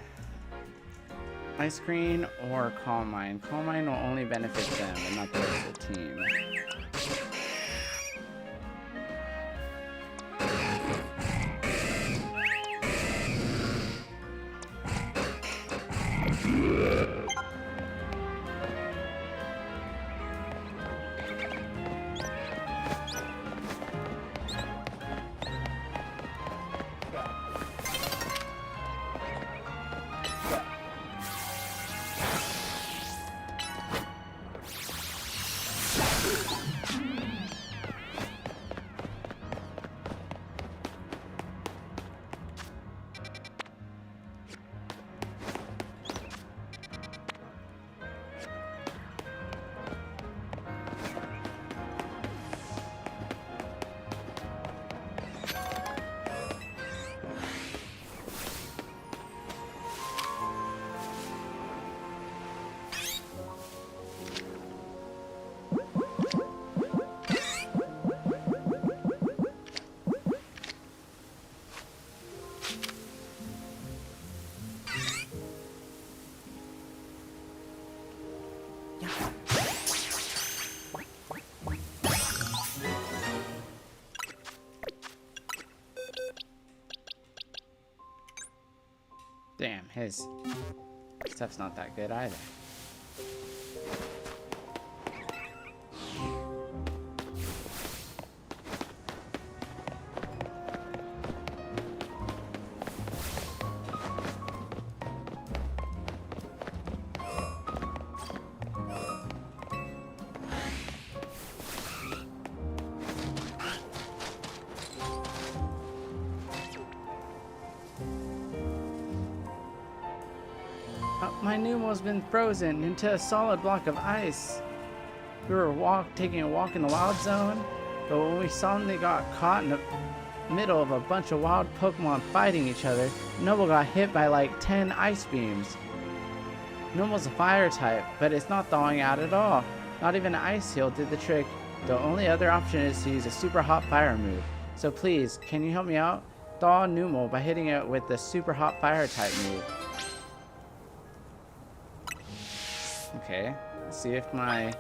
Speaker 1: Light screen or calm mind. Calm mind will only benefit them and not the rest of the team. Damn, his stuff's not that good either. My Numo's been frozen into a solid block of ice. We were taking a walk in the wild zone, but when we suddenly got caught in the middle of a bunch of wild Pokemon fighting each other, Numo got hit by like 10 ice beams. Numo's a fire type, but it's not thawing out at all. Not even an ice heal did the trick. The only other option is to use a super hot fire move. So please, can you help me out? Thaw Numo by hitting it with the super hot fire type move. Okay, let's see if my...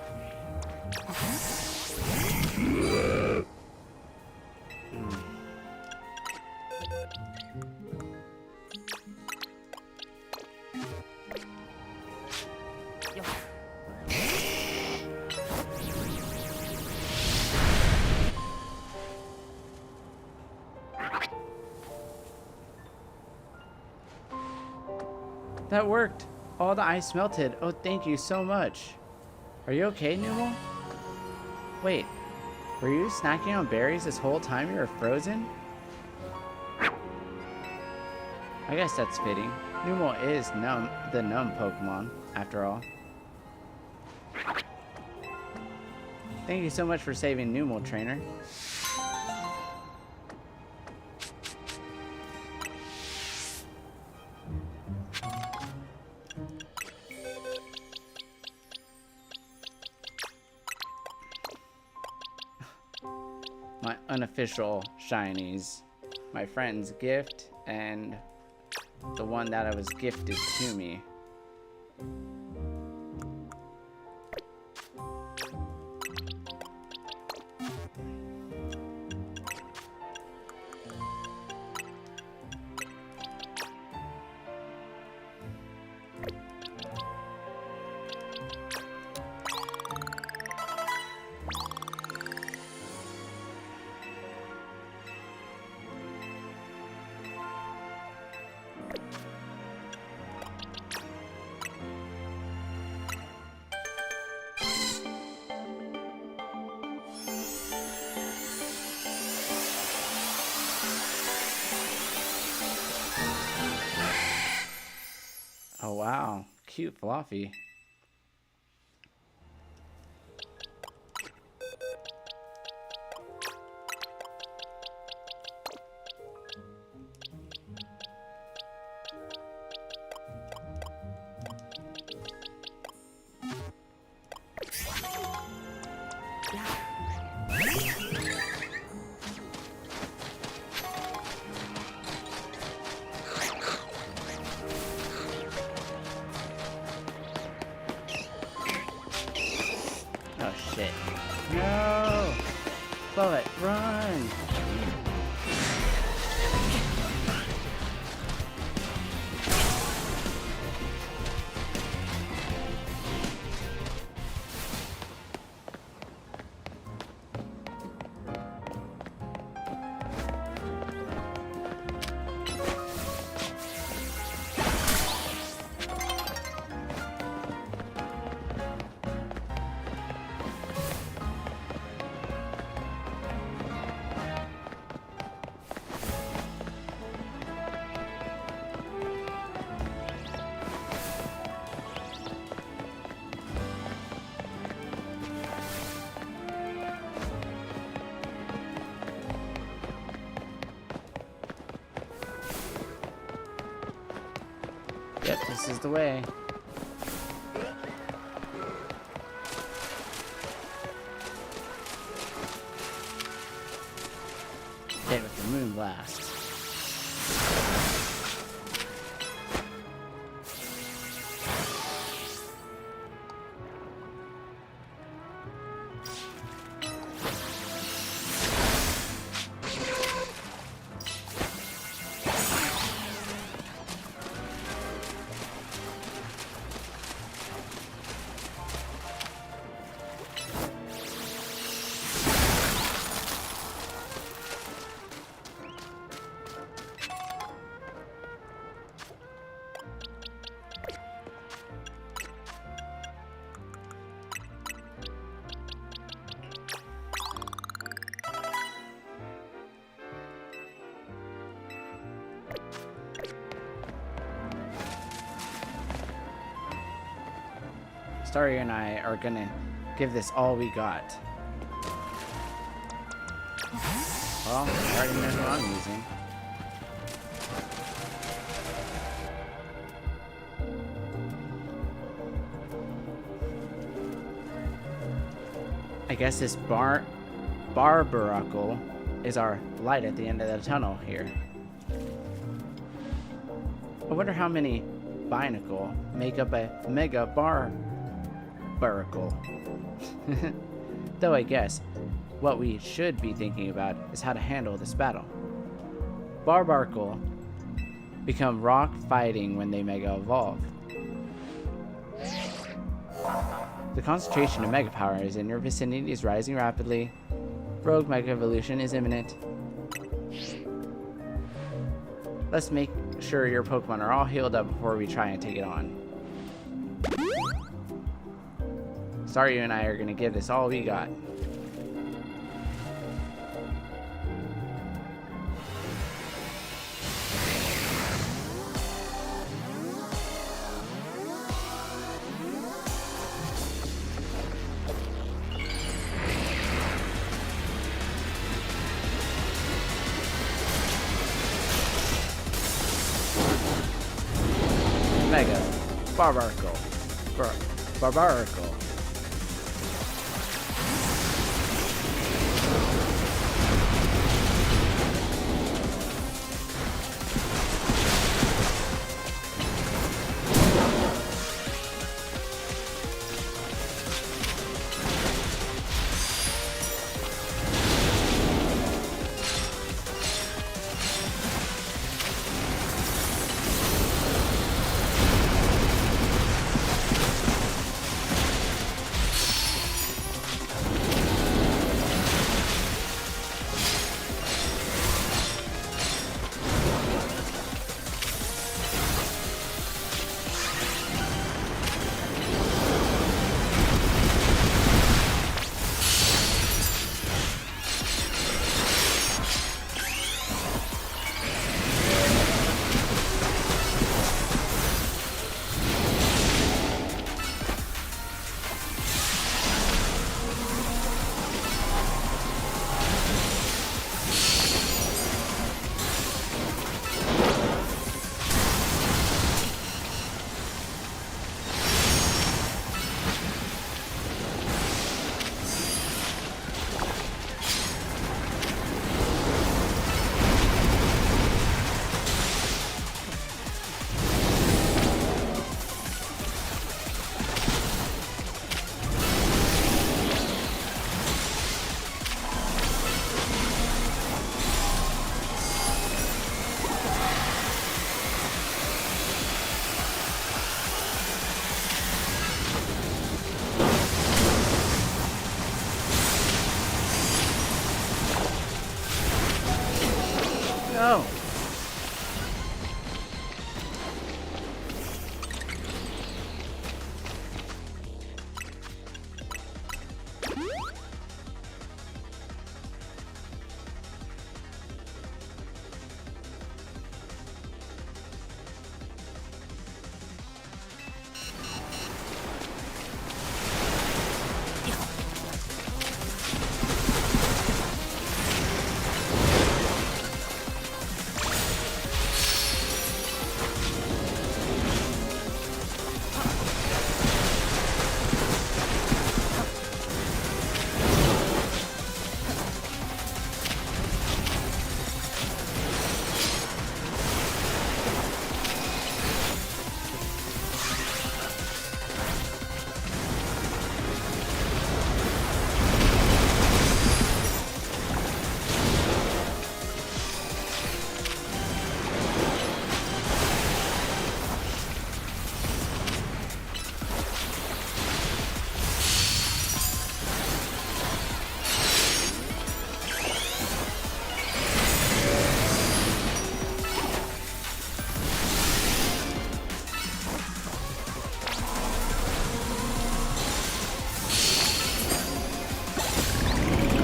Speaker 1: That worked! All the ice melted. Oh, thank you so much. Are you okay, Numo? Wait, were you snacking on berries this whole time you were frozen? I guess that's fitting. Numo is the numb Pokemon, after all. Thank you so much for saving Numo, trainer. My unofficial shinies, my friend's gift, and the one that I was gifted to me. Oh wow, cute Fluffy. Oh shit. No! Bullet, run! Yep, this is the way. Hit with the moon blast. Starry and I are gonna give this all we got. Well, I already know who I'm using. I guess this Barbaracle is our light at the end of the tunnel here. I wonder how many Binacle make up a Mega Barbaracle. Though I guess what we should be thinking about is how to handle this battle. Barbaracle become rock fighting when they Mega Evolve. The concentration of Mega Power is in your vicinity is rising rapidly. Rogue Mega Evolution is imminent. Let's make sure your Pokemon are all healed up before we try and take it on. Staryu and I are going to give this all we got. Mega Barbaracle. Barbaracle. No!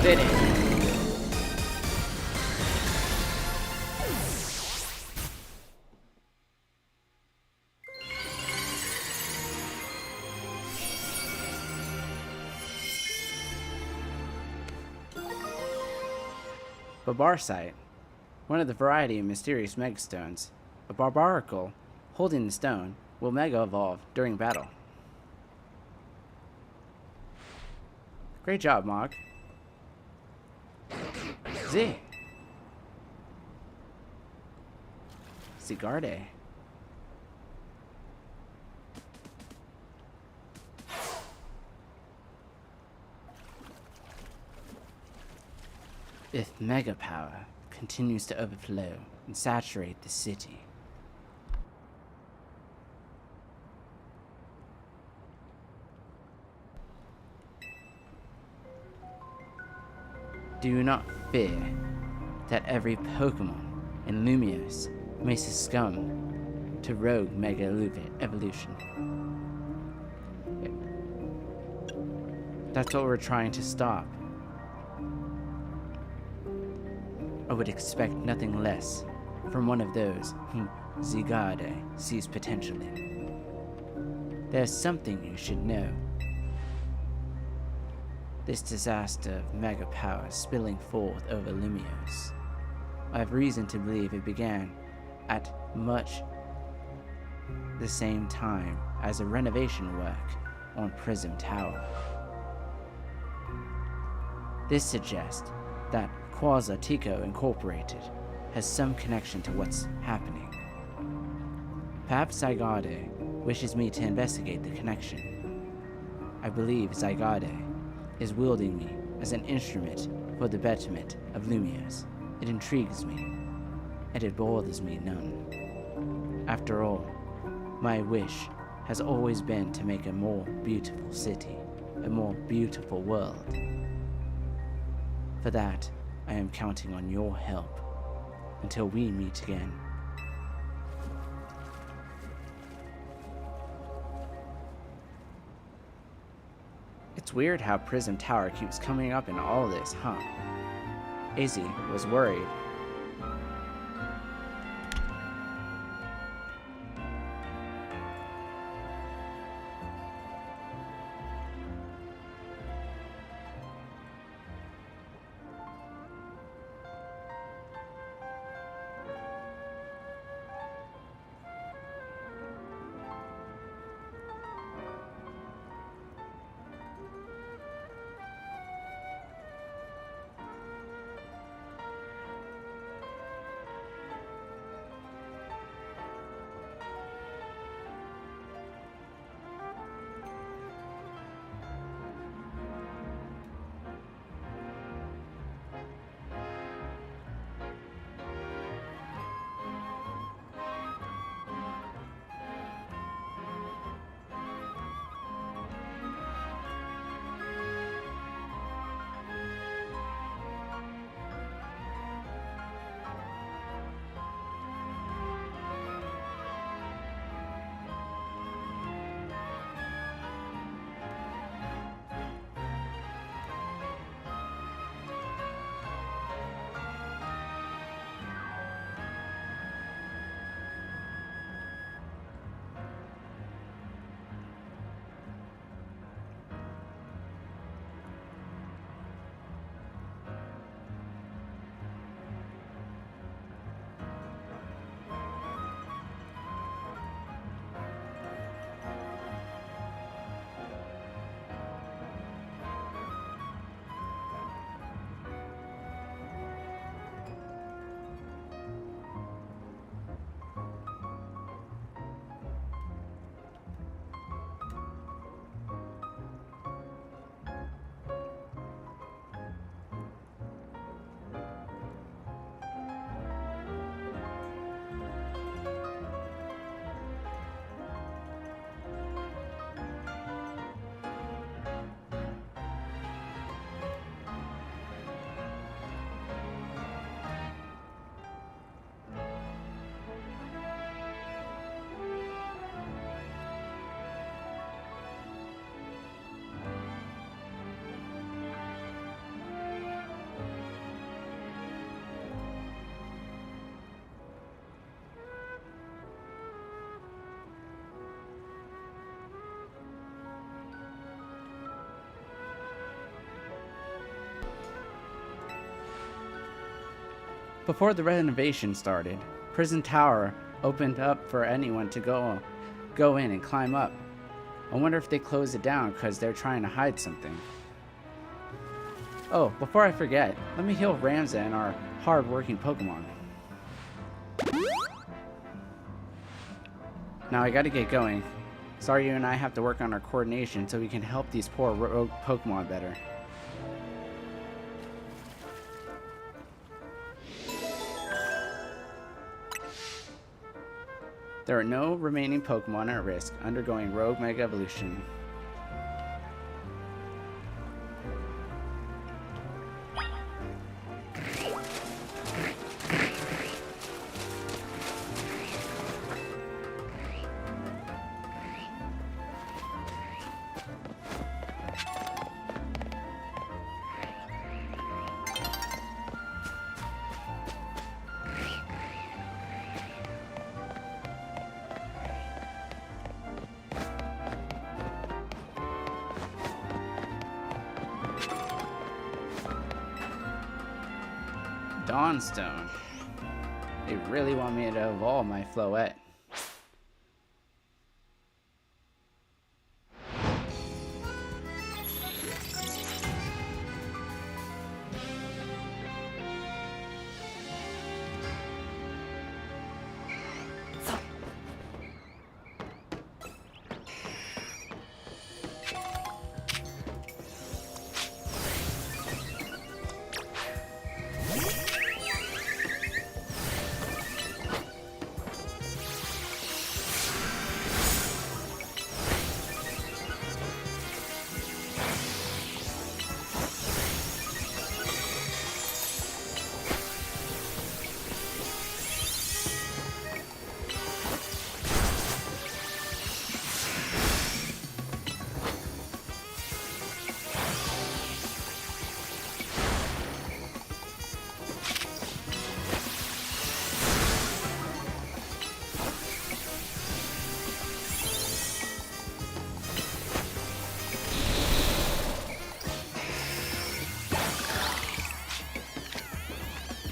Speaker 1: Did it. Barbarsite, one of the variety of mysterious megastones. A barbaracle holding the stone will mega evolve during battle. Great job, Mog. Z. Zigarde. If mega power continues to overflow and saturate the city, do not fear that every Pokémon in Lumiose may succumb to rogue mega evolution. That's what we're trying to stop. I would expect nothing less from one of those whom Zigarde sees potential in. There's something you should know. This disaster of mega power spilling forth over Lumiose, I have reason to believe it began at much the same time as a renovation work on Prism Tower. This suggests that Quasar Tico Incorporated has some connection to what's happening. Perhaps Zygarde wishes me to investigate the connection. I believe Zygarde is wielding me as an instrument for the betterment of Lumiose. It intrigues me, and it bothers me none. After all, my wish has always been to make a more beautiful city, a more beautiful world. For that, I am counting on your help until we meet again. It's weird how Prism Tower keeps coming up in all this, huh? Izzy was worried. Before the renovation started, Prison Tower opened up for anyone to go in and climb up. I wonder if they closed it down because they're trying to hide something. Oh, before I forget, let me heal Ramza and our hard-working Pokemon. Now I gotta get going. Sorry you and I have to work on our coordination so we can help these poor rogue Pokemon better. There are no remaining Pokemon at risk undergoing Rogue Mega Evolution. Dawnstone. They really want me to evolve my Floette.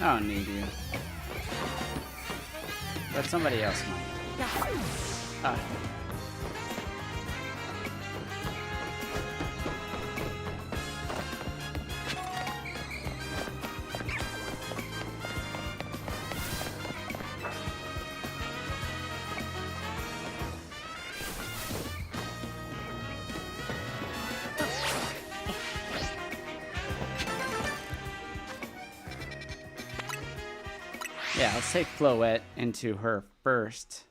Speaker 1: I don't need you. But somebody else might. Ah. Yeah, let's take Floette into her first.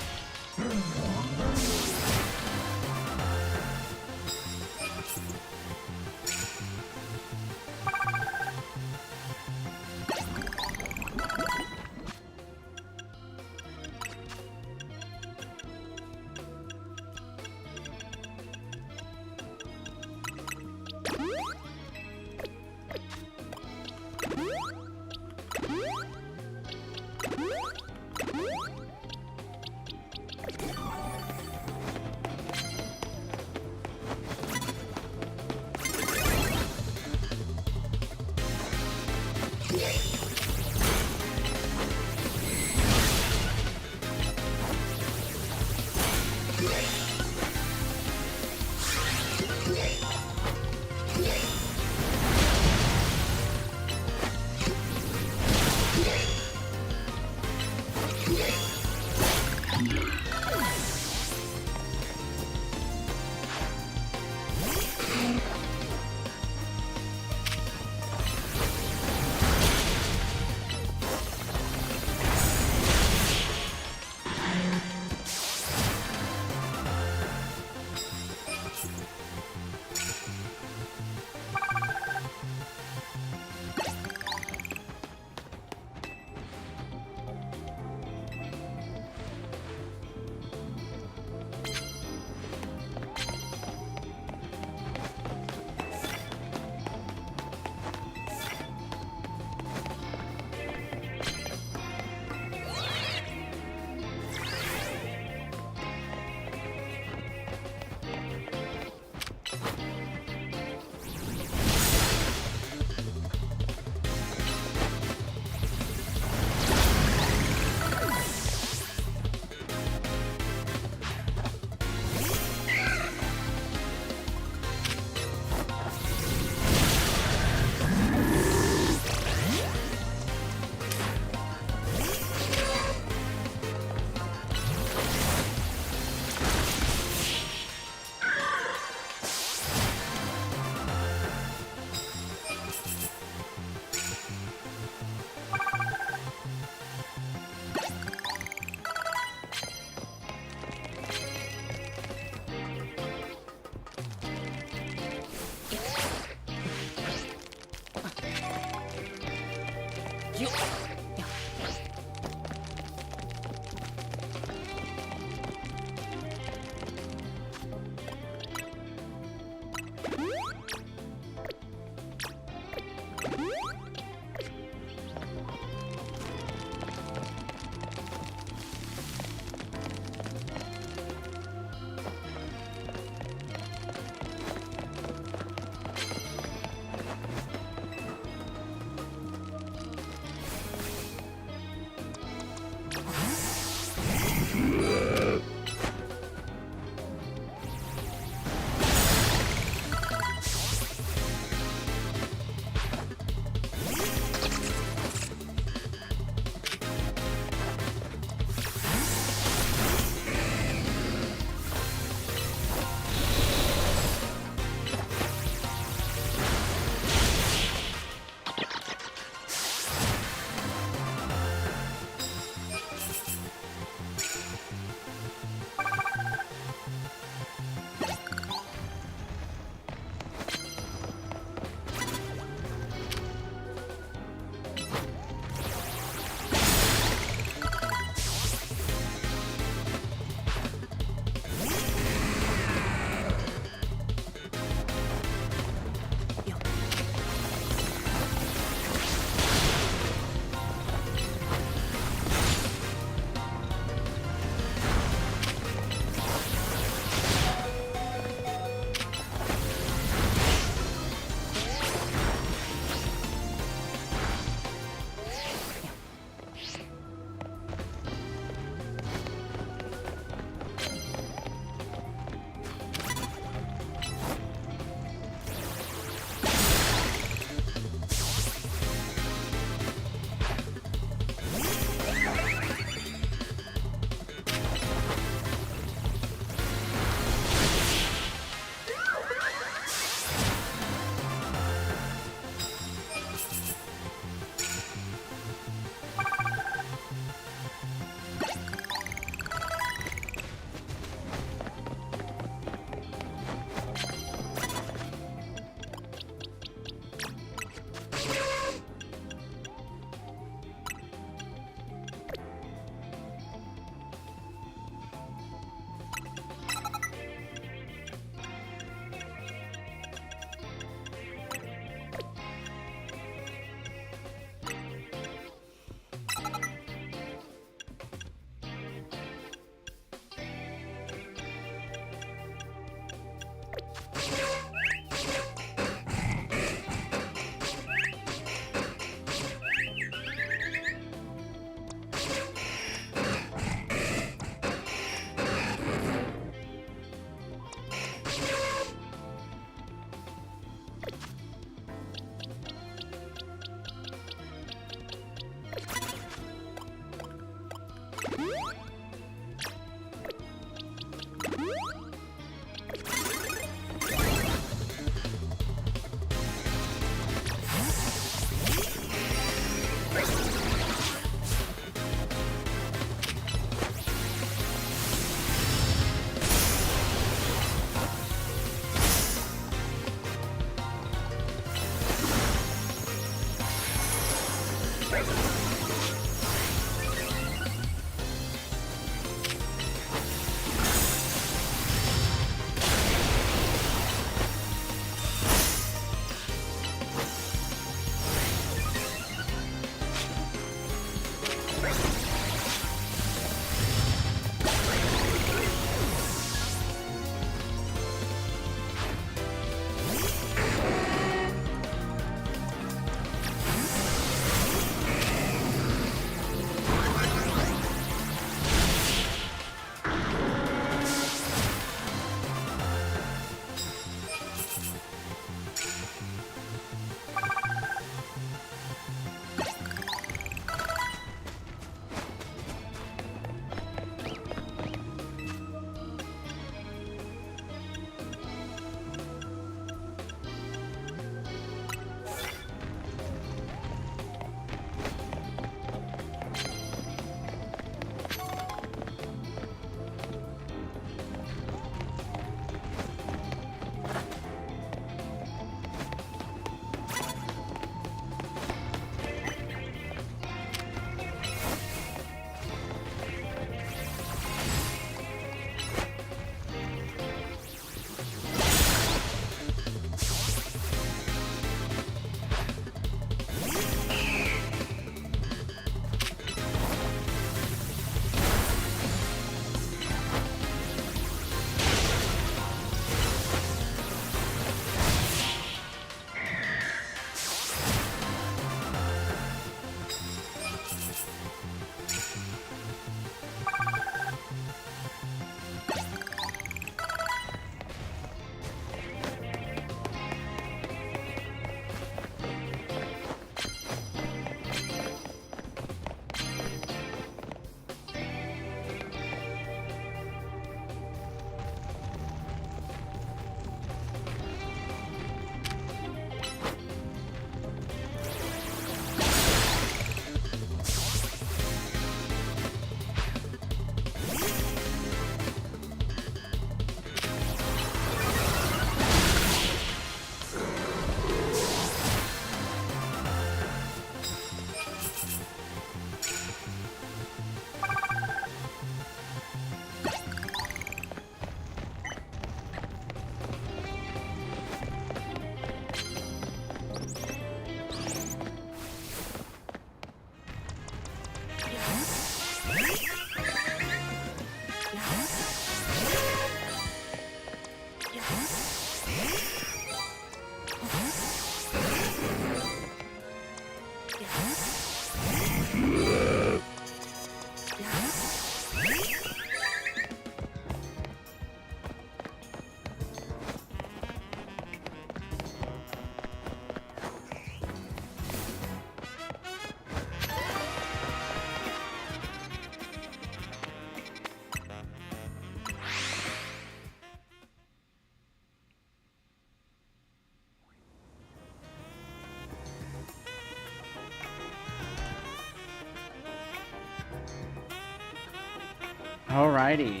Speaker 1: Alrighty.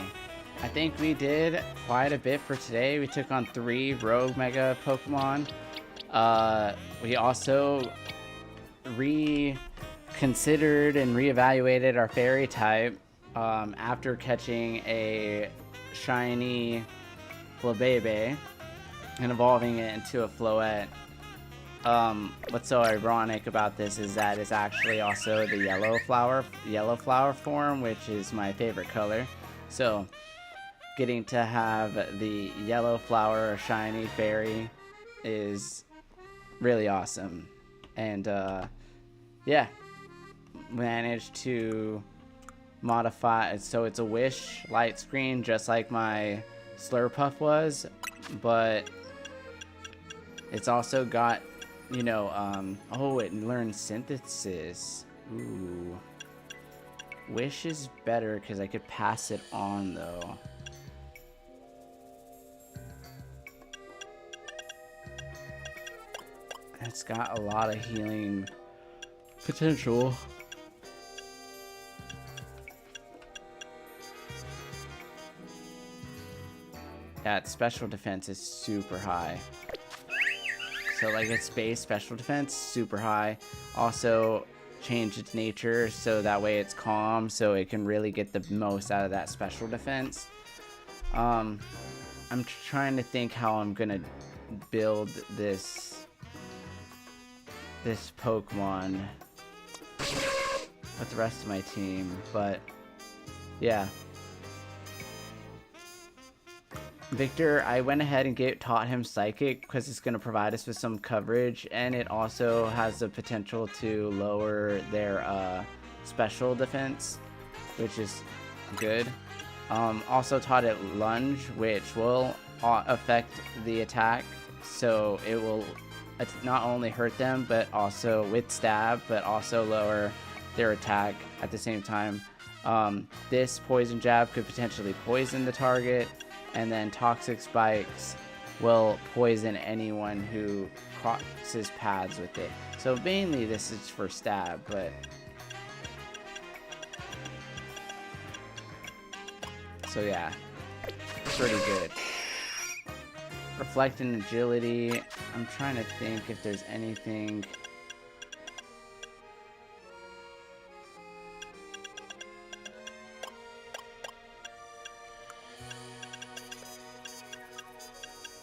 Speaker 1: I think we did quite a bit for today. We took on 3 Rogue Mega Pokemon. We also reconsidered and reevaluated our Fairy type after catching a shiny Flabebe and evolving it into a Floette. What's so ironic about this is that it's actually also the yellow flower form, which is my favorite color. So getting to have the yellow flower shiny fairy is really awesome. And yeah, managed to modify it so it's a Wish light screen just like my Slurpuff was, but it's also got, you know, oh, it learned synthesis. Ooh. Wish is better because I could pass it on though. It's got a lot of healing potential. Yeah, its special defense is super high. So like its base special defense, super high. Also change its nature so that way it's calm, so it can really get the most out of that special defense. I'm trying to think how I'm gonna build this Pokemon with the rest of my team, but yeah. Victor, I went ahead and taught him Psychic because it's going to provide us with some coverage, and it also has the potential to lower their special defense, which is good. Also taught it Lunge, which will affect the attack, so it will not only hurt them, but also with Stab, but also lower their attack at the same time. This Poison Jab could potentially poison the target, and then Toxic Spikes will poison anyone who crosses paths with it. So mainly this is for Stab, but so yeah, pretty good. Reflect and Agility. I'm trying to think if there's anything.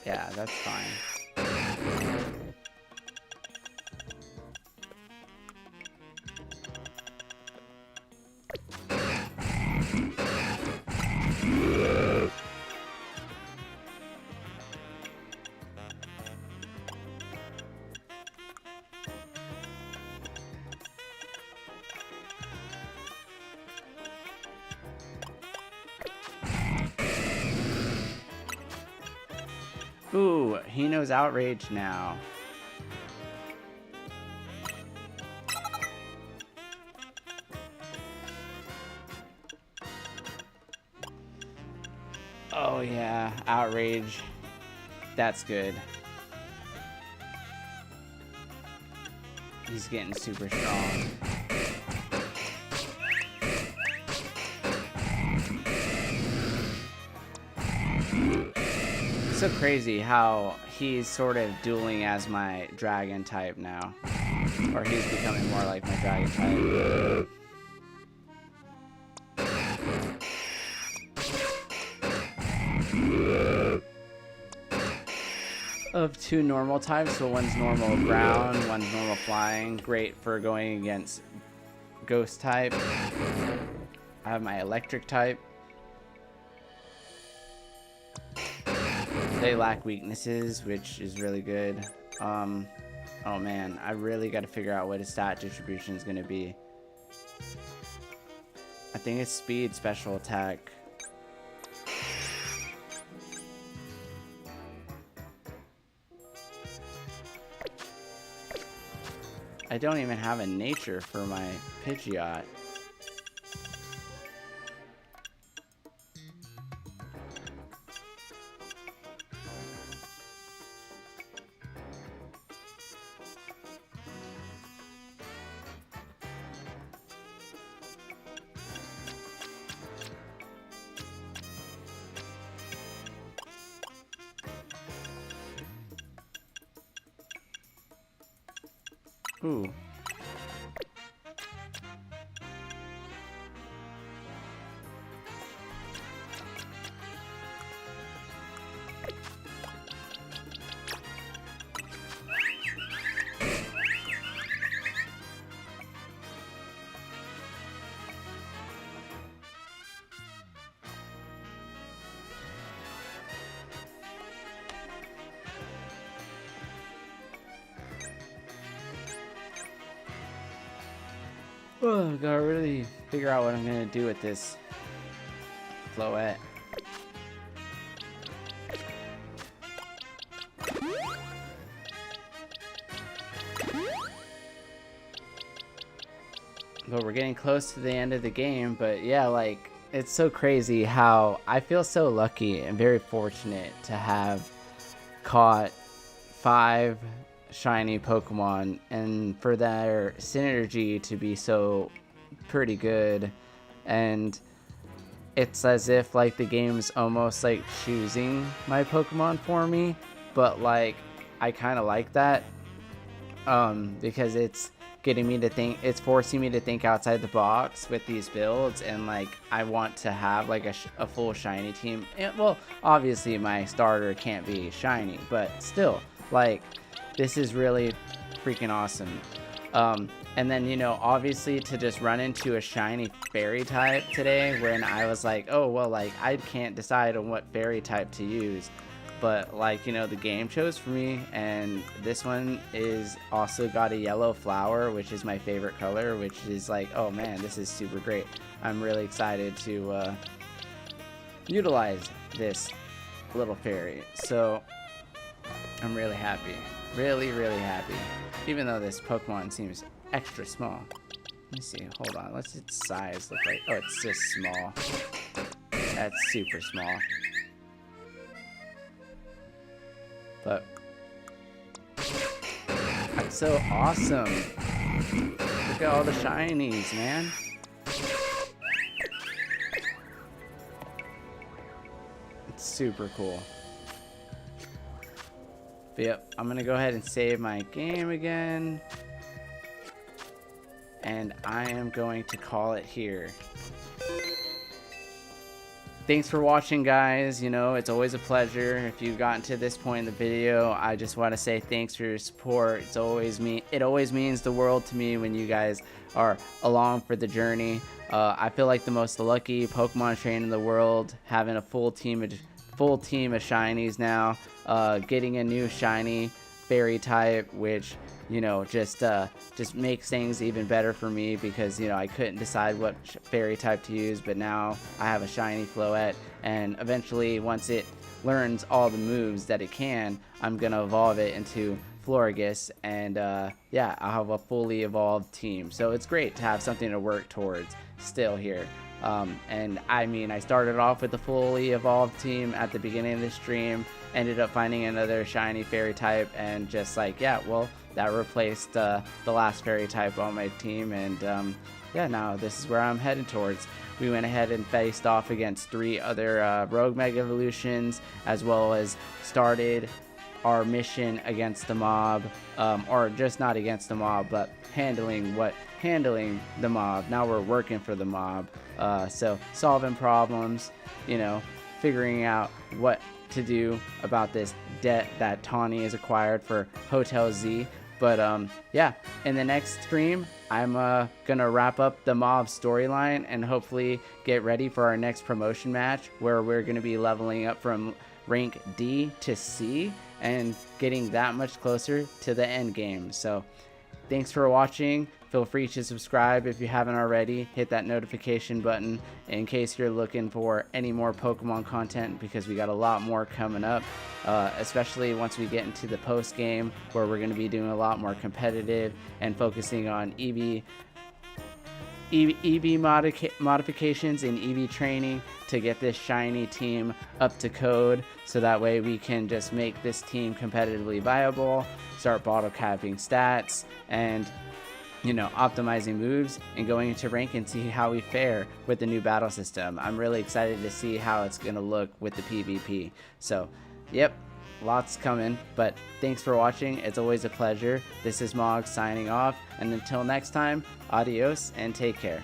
Speaker 1: Yeah, that's fine. Ooh, he knows Outrage now. Oh yeah, Outrage. That's good. He's getting super strong. So crazy how he's sort of dueling as my dragon type now, or he's becoming more like my dragon type. Of 2 normal types, so one's normal ground, one's normal flying. Great for going against ghost type. I have my electric type. They lack weaknesses, which is really good. Oh man, I really got to figure out what his stat distribution is going to be. I think it's speed, special attack. I don't even have a nature for my Pidgeot. Ooh. Oh, gotta really figure out what I'm gonna do with this Floette. But we're getting close to the end of the game. But yeah, like, it's so crazy how I feel so lucky and very fortunate to have caught 5 shiny Pokemon, and for their synergy to be so pretty good. And it's as if like the game's almost like choosing my Pokemon for me, but like I kind of like that, because it's getting me to think, it's forcing me to think outside the box with these builds. And like I want to have like a full shiny team. And, well, obviously my starter can't be shiny, but still, like, this is really freaking awesome. And then, you know, obviously to just run into a shiny fairy type today, when I was like, oh, well, like, I can't decide on what fairy type to use. But, like, you know, the game chose for me, and this one is also got a yellow flower, which is my favorite color, which is like, oh man, this is super great. I'm really excited to utilize this little fairy. So, I'm really happy. Really, really happy. Even though this Pokemon seems extra small. Let me see. Hold on. What's its size look like? Oh, it's just small. That's super small. But that's so awesome. Look at all the shinies, man. It's super cool. But yep, I'm gonna go ahead and save my game again. And I am going to call it here. Thanks for watching, guys. You know, it's always a pleasure. If you've gotten to this point in the video, I just want to say thanks for your support. It always means the world to me when you guys are along for the journey. I feel like the most lucky Pokemon trainer in the world, having a full team of shinies now, getting a new shiny fairy type, which, you know, just makes things even better for me, because, you know, I couldn't decide what fairy type to use, but now I have a shiny Floette, and eventually once it learns all the moves that it can, I'm gonna evolve it into Florges, and yeah, I'll have a fully evolved team. So it's great to have something to work towards still here. And I mean, I started off with a fully evolved team at the beginning of the stream, ended up finding another shiny fairy type, and just like, yeah, well, that replaced the last fairy type on my team. And yeah, now this is where I'm headed towards. We went ahead and faced off against 3 other Rogue Mega Evolutions, as well as started our mission against the mob, or just not against the mob, but handling the mob. Now we're working for the mob, so solving problems, you know, figuring out what to do about this debt that Taunie has acquired for Hotel Z. But yeah, in the next stream, I'm gonna wrap up the mob storyline and hopefully get ready for our next promotion match, where we're gonna be leveling up from rank D to C and getting that much closer to the end game. So thanks for watching. Feel free to subscribe if you haven't already. Hit that notification button in case you're looking for any more Pokemon content, because we got a lot more coming up, especially once we get into the post game, where we're going to be doing a lot more competitive and focusing on EV modifications and EV training to get this shiny team up to code, so that way we can just make this team competitively viable, start bottle capping stats, and, you know, optimizing moves and going into rank and see how we fare with the new battle system. I'm really excited to see how it's going to look with the PvP. So, yep, lots coming, but thanks for watching. It's always a pleasure. This is Mog signing off, and until next time, adios and take care.